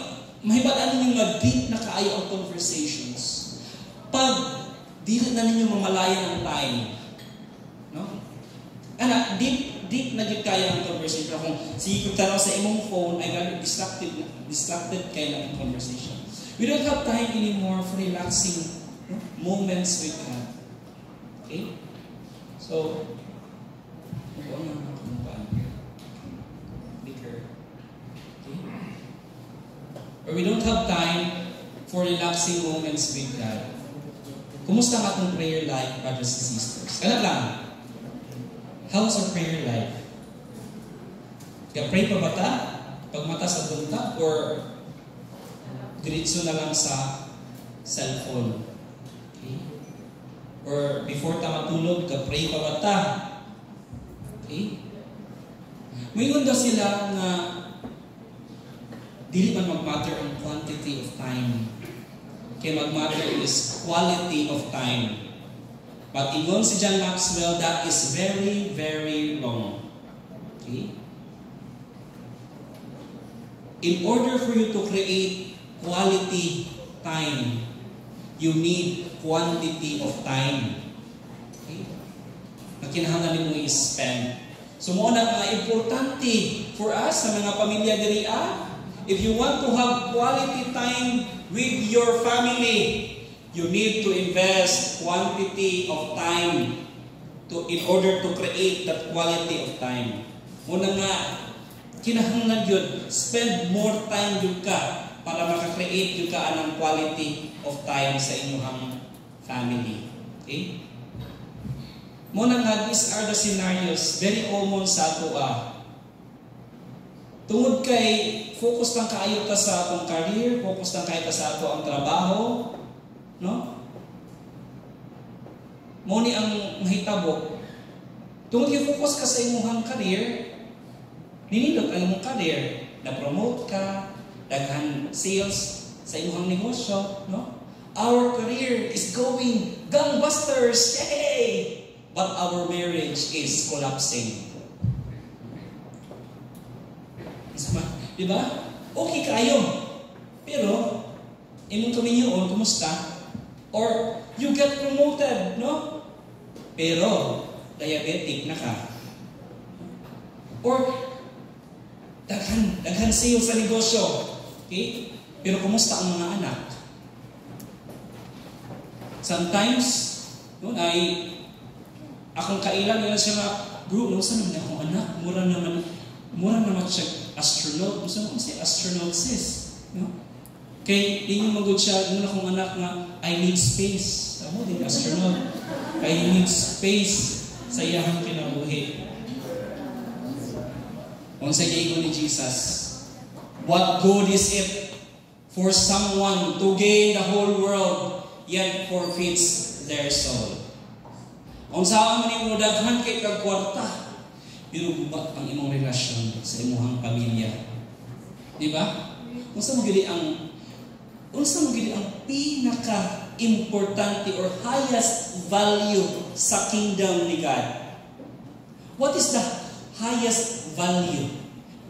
mahibadaan ninyo mag-deep na kaayo ang conversations. Pag di na ninyo mamalayan ang time. No? Ana, deep na gid kaya ang conversation. Kung sige kung tanaw sa imong phone, ay gano'n distracted kayo ng conversation. We don't have time anymore for relaxing moments with God. Okay? So, ano ang mga bigger. Okay? Or we don't have time for relaxing moments with God. Kumusta ang atong prayer life, brothers and sisters? Ano lang? How's our prayer life? Pray pa ba ta? Pagmata sa bunta? Or diretso na lang sa cellphone? Okay? Or before ta matulog, pray pa ba ta? Okay? Mayroon daw sila nga dili man mag-matter ang quantity of time. Kaya mag-matter is quality of time. But ingon si John Maxwell, that is very, very wrong. Okay? In order for you to create quality time, you need quantity of time. Okay? Na kinahanglan mo i-spend. So mo na mga importante for us sa mga pamilya diri if you want to have quality time with your family, you need to invest quantity of time in order to create that quality of time. Muna nga, kinahanglan yun, spend more time yun ka para makakreate yun ka ng quality of time sa inyong family. Okay? Muna nga, these are the scenarios, very common sa ato Tungod kay, focus lang kaayo ka sa atong career, focus lang kaayo ka sa ato ang trabaho, no? Mo ni ang mahitabo. Tungod kay focus ka sa imong career, ninindot ang imong career, na-promote ka, daghan sales sa imong negosyo, no? Our career is going gangbusters, yay! But our marriage is collapsing. Diba? Okay kayo. Pero, imong kaminyoon, kumusta? Or, you get promoted, no? Pero, diabetic na ka. Or, daghan sa'yo sa negosyo. Okay? Pero, kumusta ang mga anak? Sometimes, no, akong kailan nila siya nga, bro, saan naman akong anak? Mura naman siya astronaut. Gusto mo siya astronaut sis. No? Kay, di nyo magod siya, muna kong anak nga, I need space. Tamo din, astronaut. I need space sa iyahang kinabuhi. Kung sa giingon ni Jesus, what good is it for someone to gain the whole world yet forfeits their soul? Kung saan man mo daghan kay kagkwarta, pero gubat ang imong relasyon sa imong pamilya. Di ba? Unsa mo gid ang pinaka-importante or highest value sa kingdom ni God? What is the highest value?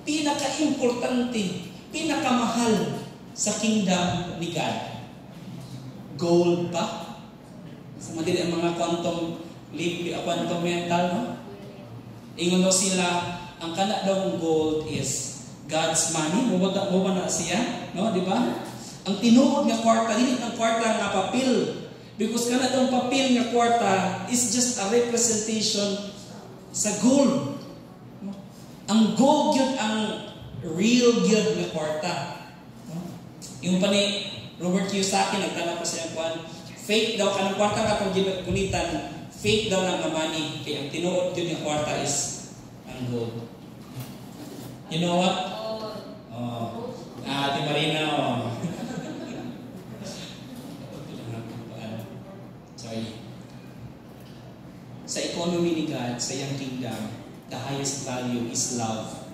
Pinaka-importante, pinakamahal sa kingdom ni God? Gold ba? Sa madili ang mga quantum mental, no? Ingon daw sila, ang kana daw ng gold is God's money. Mo ba na siya? No, di ba? Ang tinuod nga kwarta, dili ang kwarta nga papel. Because kana daw papel nga kwarta is just a representation sa gold. No? Ang gold yun ang real good na kwarta. No? Yung pa ni Robert Kiyosaki, nagtanong ko sa iyang kwan, fake daw ka ng kwarta nga kung gunitan, fake daw ng money, kaya ang tinuod yun yung kwarta is ang gold. You know what? Ate Marina, sorry. Sa economy ni God, sa iyang kingdom, the highest value is love.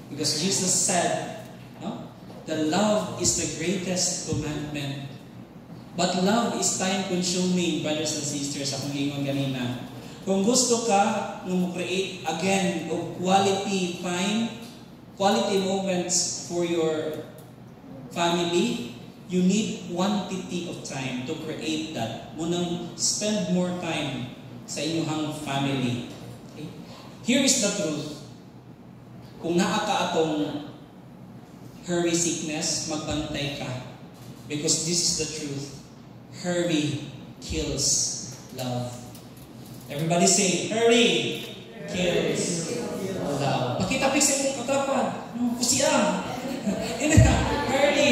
Because Jesus said, no? The love is the greatest commandment. But love is time-consuming, brothers and sisters, akong gingon ganina. Kung gusto ka nung create again of quality time, quality moments for your family, you need quantity of time to create that. Munang spend more time sa inyong family. Okay? Here is the truth. Kung naa ka atong hurry sickness, magbantay ka. Because this is the truth. Hurry kills love. Everybody say, hurry kills love. Pakita sa inyong katrapan. No, kusiyang. Hurry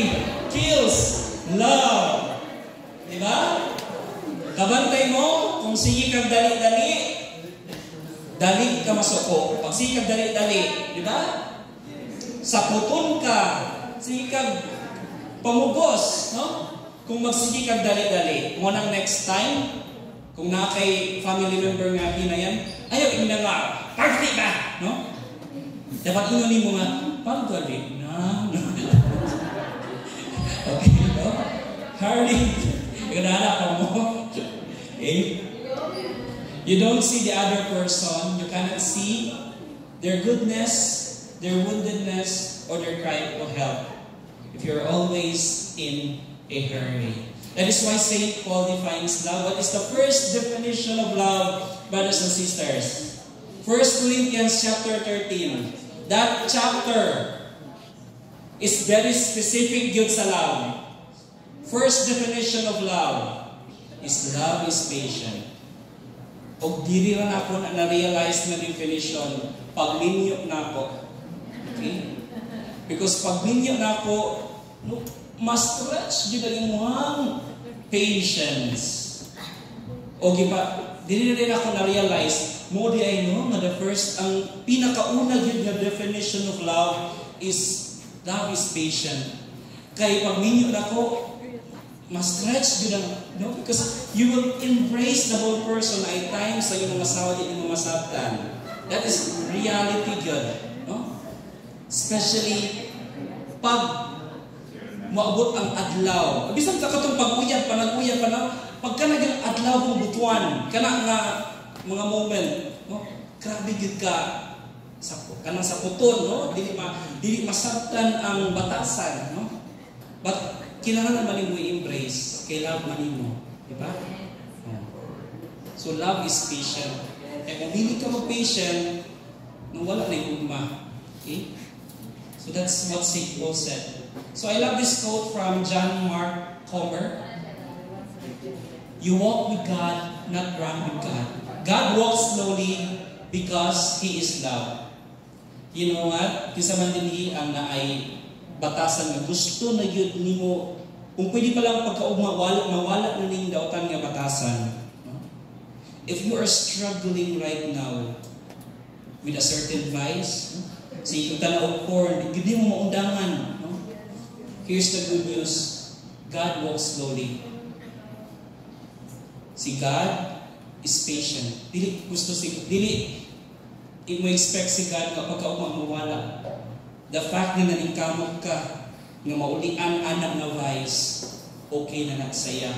kills love. Diba? Kabantay mo, kung sige kang dali-dali, dali ka masuko. Pag sige kang dali-dali, diba? Saputon ka, sige kang pamugos, no? Kung magsige kang dali-dali, kung anong next time, kung na kay family member nga hinayan, ayaw ina nga, party ba? No? Dapat inunin mo nga, pagdali na. Okay, no? Hurry. Ganala ka mo. Okay? You don't see the other person. You cannot see their goodness, their woundedness, or their cry for help. If you're always in a hurry. That is why St. Paul defines love. What is the first definition of love, brothers and sisters? 1 Corinthians chapter 13. That chapter is very specific yun sa love. First definition of love is patient. O diri rin ako na-realize na definition, pagminyo na ako. Okay? Because pagminyo na ako, mas stretch yun ang muhang patience. O giba, diri rin ako na-realize, mo di ay no, na the first, ang pinakauna yun na definition of love is patient. Kaya pagminyo na ako, mas stretch yun ang, no? Because you will embrace the whole person at times sa iyong masawa, iyong masabtan. That is reality good. No? Especially, pag maabot ang adlaw. Bisan ka katong pag-uyab pa na, pagka naging adlaw kong butuan, kana nga mga moment, no? Grabe gid ka kanang sa puton, no? Dili masabtan ang batasan, no? But kailangan naman mo i-embrace, kay love man mo, di ba? So love is patient. Eh kung hindi ka mag-patient, nung wala na yung ugma. Okay? So that's what St. Paul said. So I love this quote from John Mark Comer. You walk with God, not run with God. God walks slowly because He is love. You know what? Kisa man din ang naay batasan nga gusto na yun nimo, kung pwede pa lang pagkaugma mawala na ning dautan nga batasan. No? If you are struggling right now with a certain vice, no? Sa iyong tanaw porn, hindi mo maundangan. No? Here's the good news. God walks slowly. Si God is patient. Dili mo expect si God kapag mawala. The fact na naningkamot ka nga maulian anak na vice, okay na nagsaya.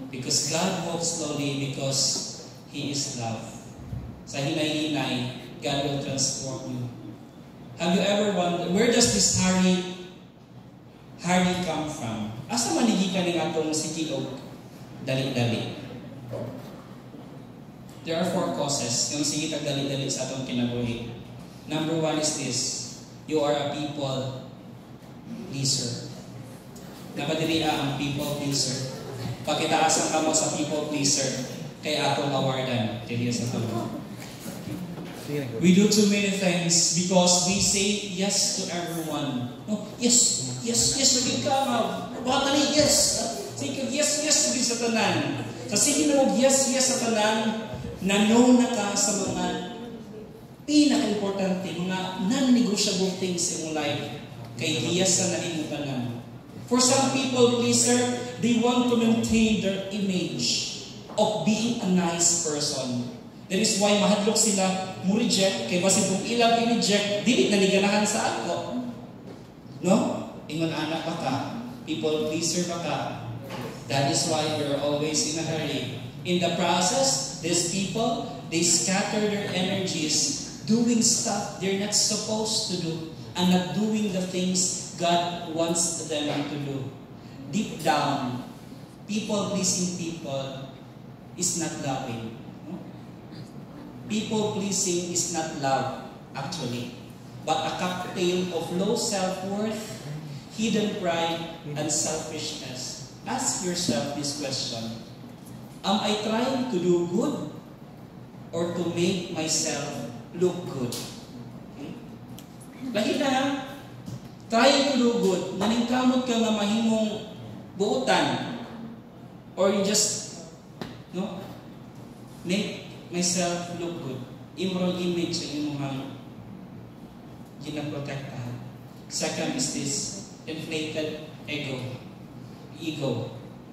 Because God walks slowly because He is love. Sa hinay-hinay, God will transform you. Have you ever wondered, where does this hurry come from? Asa manigikan ni atong sikilog? Dali-dali. There are 4 causes yung sige dali-dali sa atong kinabuhi. Number 1 is this. You are a people pleaser. Napadiri ang people pleaser. Pagkitaasan ka mo sa people pleaser, kaya atong awardan. Tiliya sa tamo. We do too many things because we say yes to everyone. Oh, yes, maging ka. Baka tali, yes. Sige, yes, maging sa tanan. Kasi na mo yes sa tanan, na-know na ka sa mga pinaka-importante, mga non-negotiable things in life. Kay yes sa naimong tanan. For some people, pleaser, they want to maintain their image of being a nice person. That is why mahadlok sila mo reject, kay basi kung ilang i-reject, dili naliganahan sa ako. No? Ingon anak pa ka, people pleaser pa ka. That is why you're always in a hurry. In the process, these people, they scatter their energies doing stuff they're not supposed to do and not doing the things God wants them to do. Deep down, people-pleasing people is not loving. No? People-pleasing is not love, actually, but a cocktail of low self-worth, hidden pride, and selfishness. Ask yourself this question. Am I trying to do good or to make myself look good? Okay? Lagi na, trying to do good, naningkamot ka nga mahimong buutan, or you just make myself look good. Immoral image sa imong ginaprotektahan. Second is this inflated ego.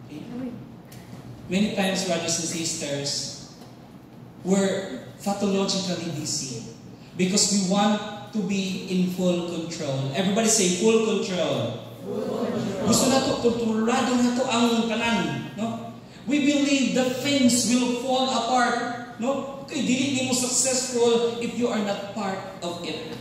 Okay? Many times, brothers and sisters, we're pathologically busy because we want to be in full control. Everybody say full control. Gusto na ito, kontrolado na ito ang kanan. No? We believe that things will fall apart. No? Okay, dili mo successful if you are not part of it.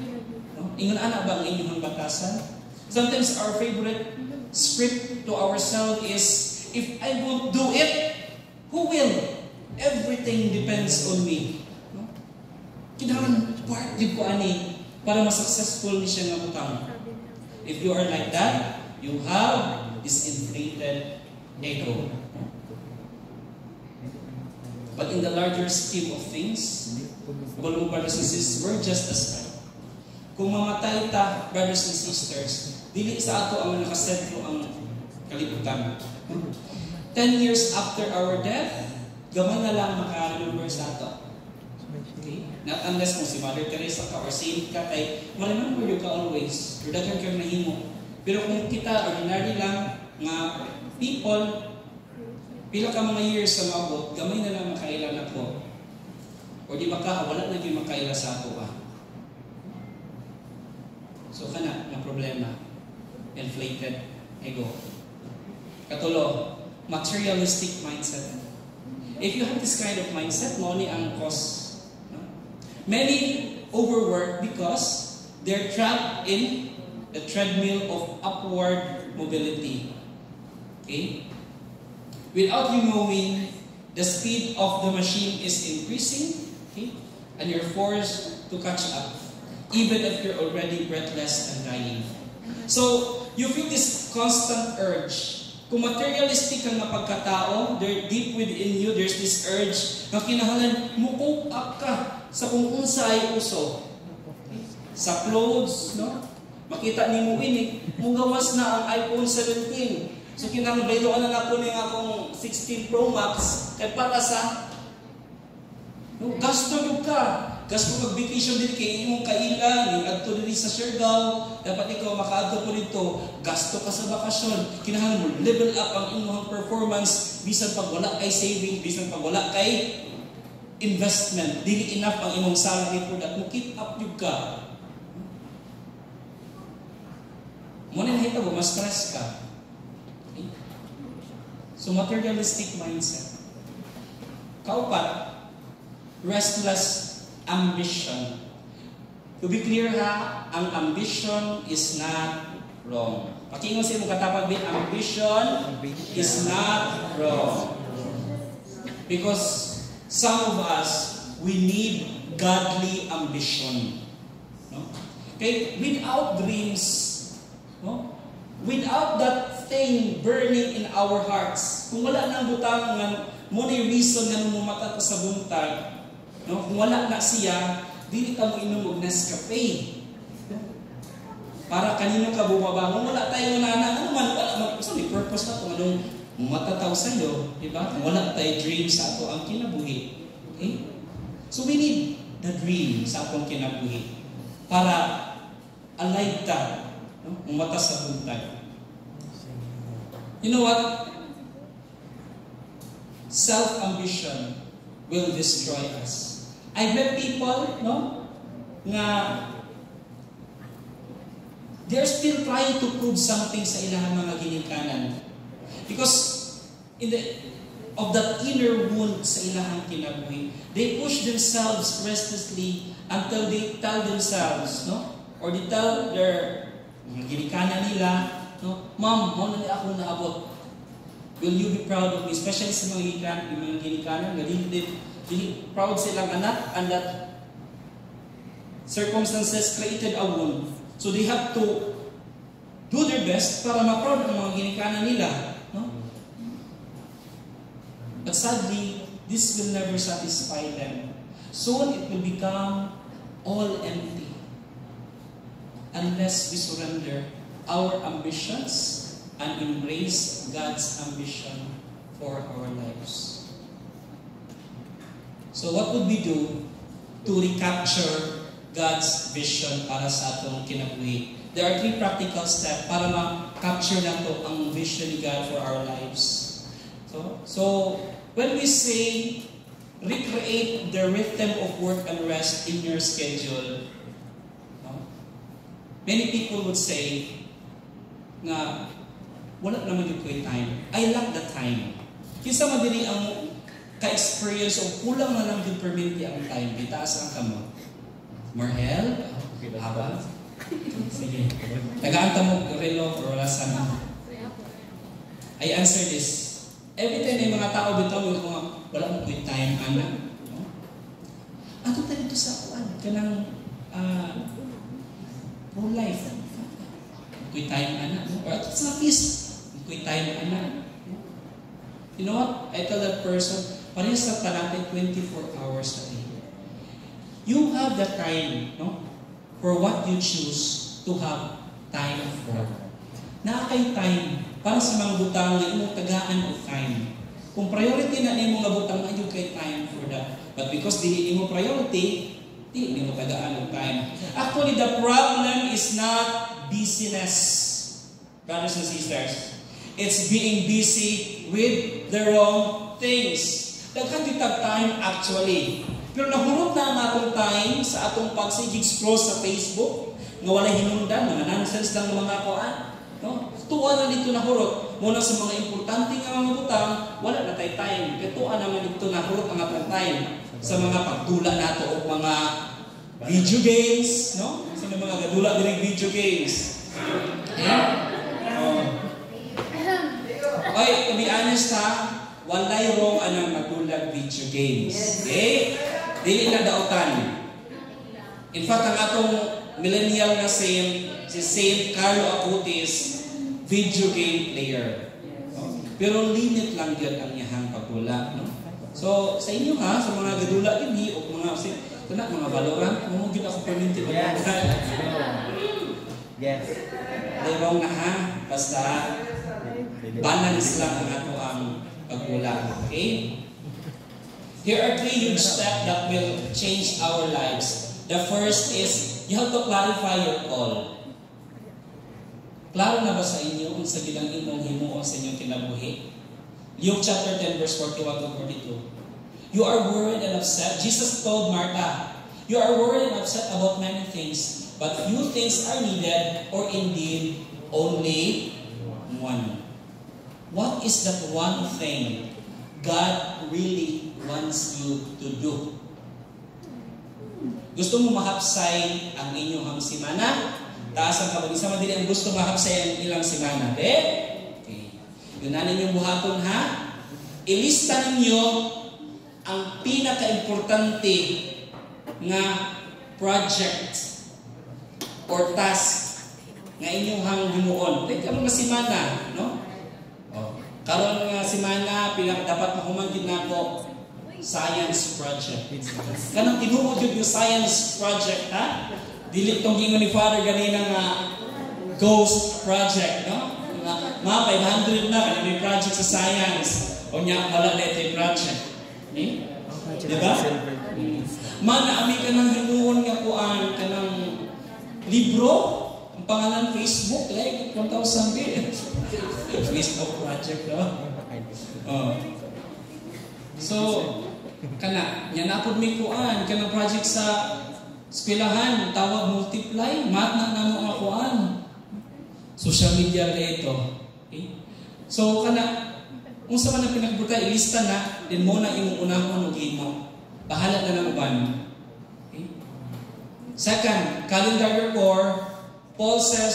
No? Ingon ana ba ang inyong batasan? Sometimes our favorite script to ourselves is, if I won't do it, who will? Everything depends on me. No? Kinahanglan part din ko ani para mas-successful ni siya nga butang. If you are like that, you have this inflated ego. But in the larger scheme of things, brothers and sisters, we're just as right. Kung mamatay ta, brothers and sisters, dili sa ato ang nakasentro ang kalibutan. 10 years after our death, gamay na lang maka-remember sa ato. Okay? Not unless kung si Mother Teresa ka or saint ka, kay ma-remember you ka always. Or dagan ka nahimo. Pero kung kita, ordinary lang, nga people, pila ka mga years sa mabot, gamay na lang makaila na po. O di ba ka, wala na yung makaila sa ato ba? So kana, na problema. Inflated ego. Katulo, materialistic mindset. If you have this kind of mindset, money ang cause. No? Many overwork because they're trapped in the treadmill of upward mobility. Okay? Without you knowing, the speed of the machine is increasing, okay? And you're forced to catch up, even if you're already breathless and dying. So, you feel this constant urge. Kung materialistic kang na pagkatao, deep within you, there's this urge na kinahanglan mo-cope up ka sa kung unsa ay uso. Sa clothes, no? Makita ni mo ini, mugawas na ang iPhone 17. So kinangbayloan na ako niya akong 16 Pro Max kay para sa gasto yung ka. Gasto mag-vacation din kay imong kailan, adto diri sa Siargao, dapat ikaw makaadto po dito, gasto ka sa bakasyon. Kinahanglan mo level up ang imong performance bisan pag wala kay saving, bisan pag wala kay investment. Dili enough ang imong salary for that. Mo keep up yung ka. Mo na hita mo, mas stress ka. Okay? So materialistic mindset. Kaupat, restless ambition. To be clear ha, ang ambition is not wrong. Pakingon sa imong katapag, ambition is not wrong. Because some of us, we need godly ambition. No? Okay? Without dreams, no? Without that thing burning in our hearts, kung wala nang butang nga, mo na yung reason nga nung mumata sa buntag, no? Kung wala na siya, dili ka mo inom og Nescafe. Para kanino ka bumabangon, wala tayo na ano man, wala so may purpose na kung anong matataw sa iyo, di ba? Kung wala tayo dream sa ato ang kinabuhi. Okay? So we need the dream sa atong kinabuhi para alive ta, no? Umata sa buntag. You know what? Self-ambition will destroy us. I met people, no, nga they're still trying to prove something sa ilang mga ginikanan. Because of that inner wound sa ilahang kinabuhi. They push themselves restlessly until they tell themselves, no? Or they tell their ginikanan nila, no? Ma'am, mo na ako naabot. Will you be proud of me? Especially sa mga ginikanan, dili proud silang anak, and that circumstances created a wound. So they have to do their best para ma-proud ang mga ginikanan nila. No? But sadly, this will never satisfy them. Soon it will become all empty unless we surrender our ambitions and embrace God's ambition for our lives. So what would we do to recapture God's vision para sa atong kinabuhi? There are 3 practical steps para ma-capture nato ang vision ni God for our lives. So when we say recreate the rhythm of work and rest in your schedule, many people would say na wala naman yung time. I lack the time. Kinsa man dili ang ka-experience o kulang na lang yung perminti ang time. Itaas ang kamo. Marhel? Haba? Sige. Tagaan ka mo relo or wala sana. I answer this. Every time may mga tao bitaw yung mga wala mong quick time, anak. No? Ato tayo dito sa kuan. Kanang pro-life. Quick time, anak. Or ato sa peace. Quick time, anak. You know what? I tell that person, parehas sa natin 24 hours a day. You have the time, no? For what you choose to have time for. Naakay time para sa mga butang na imong tagaan of time. Kung priority na imong nga butang, ayun kay time for that. But because dili imo priority, di mo tagaan of time. Actually, the problem is not busyness. Brothers and sisters, it's being busy with the wrong things. Daghan ditag time actually. Pero nahurot na ang atong time sa atong pag-scroll sa Facebook, nga wala hinungdan, mga nonsense lang mga kuan. No? Tuwa na dito nahurot. Muna sa mga importante nga mga butang, wala na tayo time. Katuwa naman dito nahurot ang atong time sa mga pagdula nato o mga video games, no? Sa mga gadula din video games. Okay, to be honest ha, walay wrong anang magulag video games. Okay? Dili na dautan. In fact, ang atong millennial na si Saint Carlo Acutis, video game player. Pero limit lang yun ang iyahang pagula. No? So, sa inyo ha, sa mga gadula din, o mga Valorant, mamugin ako perminti ba? Yes. Di wrong na ha, basta balance lang ang ato ang pagula. Okay? Here are 3 huge steps that will change our lives. The first is, you have to clarify your call. Klaro na ba sa inyo kung sa bilang imong himuon sa inyong kinabuhi? Luke chapter 10 verse 41 to 42. You are worried and upset. Jesus told Martha, you are worried and upset about many things, but few things are needed, or indeed only one. What is that one thing God really wants you to do? Gusto mo mahapsay ang inyong simana? Taas ang kabagisa man din ang gusto mahapsay ang ilang simana. Okay. Yun na ninyong buhaton ha. Ilista ninyo ang pinaka-importante nga project or task nga inyong himuon. Like ano nga simana, no? Karon nga simana dapat mahumangkit nako science project. Kanang tinuod yung science project ha. Dili tong gingon ni Father ganina nga ghost project, no? Mga 500 na kanang may project sa science. O nya wala dito project. Diba? Mana ami kanang hinuon nga kuan kanang libro, ang pangalan Facebook like 1,000 billion. Facebook project, no? So, kana, yan napod may kuan, kanang project sa eskwelahan, tawag multiply, math na namo ang kuan. Social media ito. Okay? So, kana, Kung sa man ang pinagbuta, ilista na, din mo na imong unahon o himo. Bahala na ng uban. Okay? Second, calendar your core. Paul says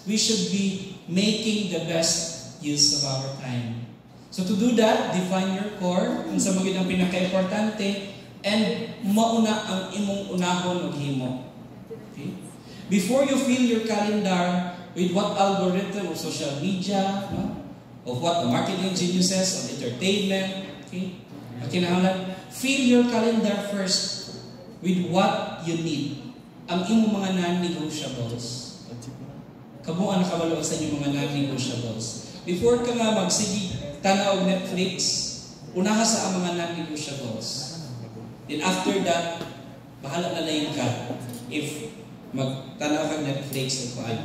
we should be making the best use of our time. So to do that, define your core, kung sa magiging ang pinaka-importante, and mauna ang imong unahon o himo. Okay? Before you fill your calendar with what algorithm of social media, no? Of what the marketing geniuses of entertainment, okay? Kinahanglan, fill your calendar first with what you need. Ang imong mga non-negotiables. Kabuan nakabalo sa inyong mga non-negotiables. Before ka nga magsige tanaw Netflix, unaha sa ang mga non-negotiables. Then after that, bahala na lain ka if magtanaw kang Netflix o kuan.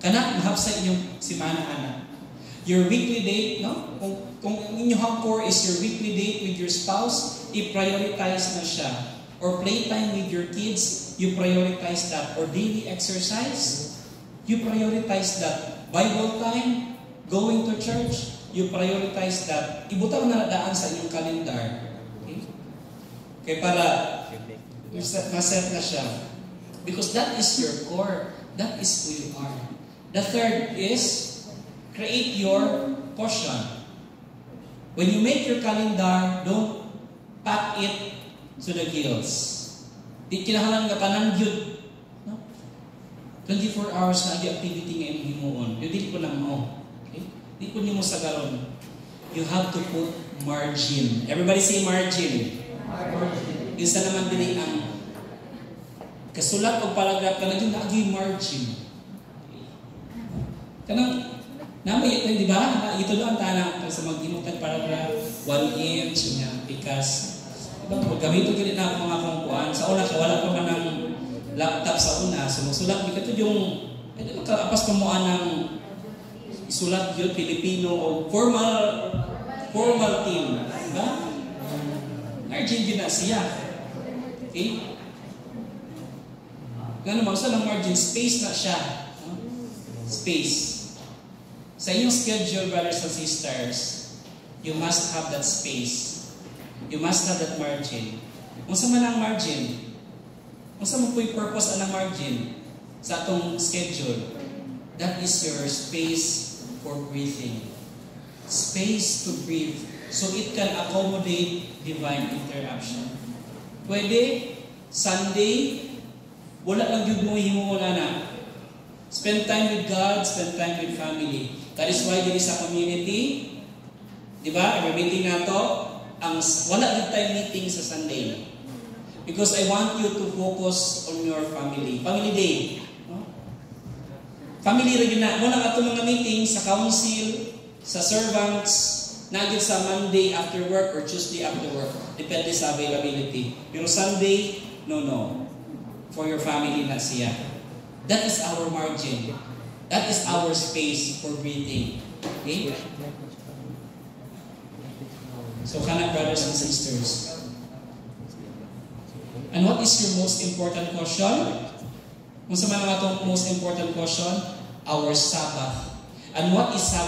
Kana mahap sa inyong simana ana. Your weekly date, no? Kung inyong core is your weekly date with your spouse, i-prioritize na siya. Or playtime with your kids, you prioritize that. Or daily exercise, you prioritize that. Bible time, going to church, you prioritize that. Ibutang na daan sa inyong calendar. Okay? Kaya para maset na siya. Because that is your core. That is who you are. The third is create your caution. When you make your calendar, don't pack it to the gills. Di kinahanglan nga tanan gyud. No? 24 hours na ang activity nga imong himuon. Dili ko lang mo. Okay? Di ko nimo sagaron. You have to put margin. Everybody say margin. Margin. Isa naman dili ang kasulat o paragraph ka na yung naagi margin. Kanang namay ito, di ba? Ito doon tanang sa mag-imutan paragraph 1 inch niya, pikas. Diba? Pagkamito ganit na ako mga kongkuan. Sa una, wala pa man ng laptop sa una. Sumusulat, di ka ito yung apas pamuan ng isulat yun, Filipino o formal team. Diba? Margin yun na siya. Okay? Nga naman, sa ng margin, space na siya. Space. Sa iyong schedule, brothers and sisters, you must have that space. You must have that margin. Kung sa man ang margin, kung sa mo po yung purpose ang margin sa atong schedule, that is your space for breathing. Space to breathe so it can accommodate divine interaction. Pwede, Sunday, wala lang yun mo himuuna na. Spend time with God, spend time with family. That is why dito sa community, di ba, every meeting nato, ang wala din tayo meeting sa Sunday. Because I want you to focus on your family. Family day. No? Family rin na. Muna nga itong mga meeting sa council, sa servants, nagit sa Monday after work or Tuesday after work. Depende sa availability. Pero Sunday, no. For your family na siya. That is our margin. That is our space for breathing. Okay? So, kanak brothers and sisters. And what is your most important caution? Kung sa mga itong most important caution, our Sabbath. And what is Sabbath?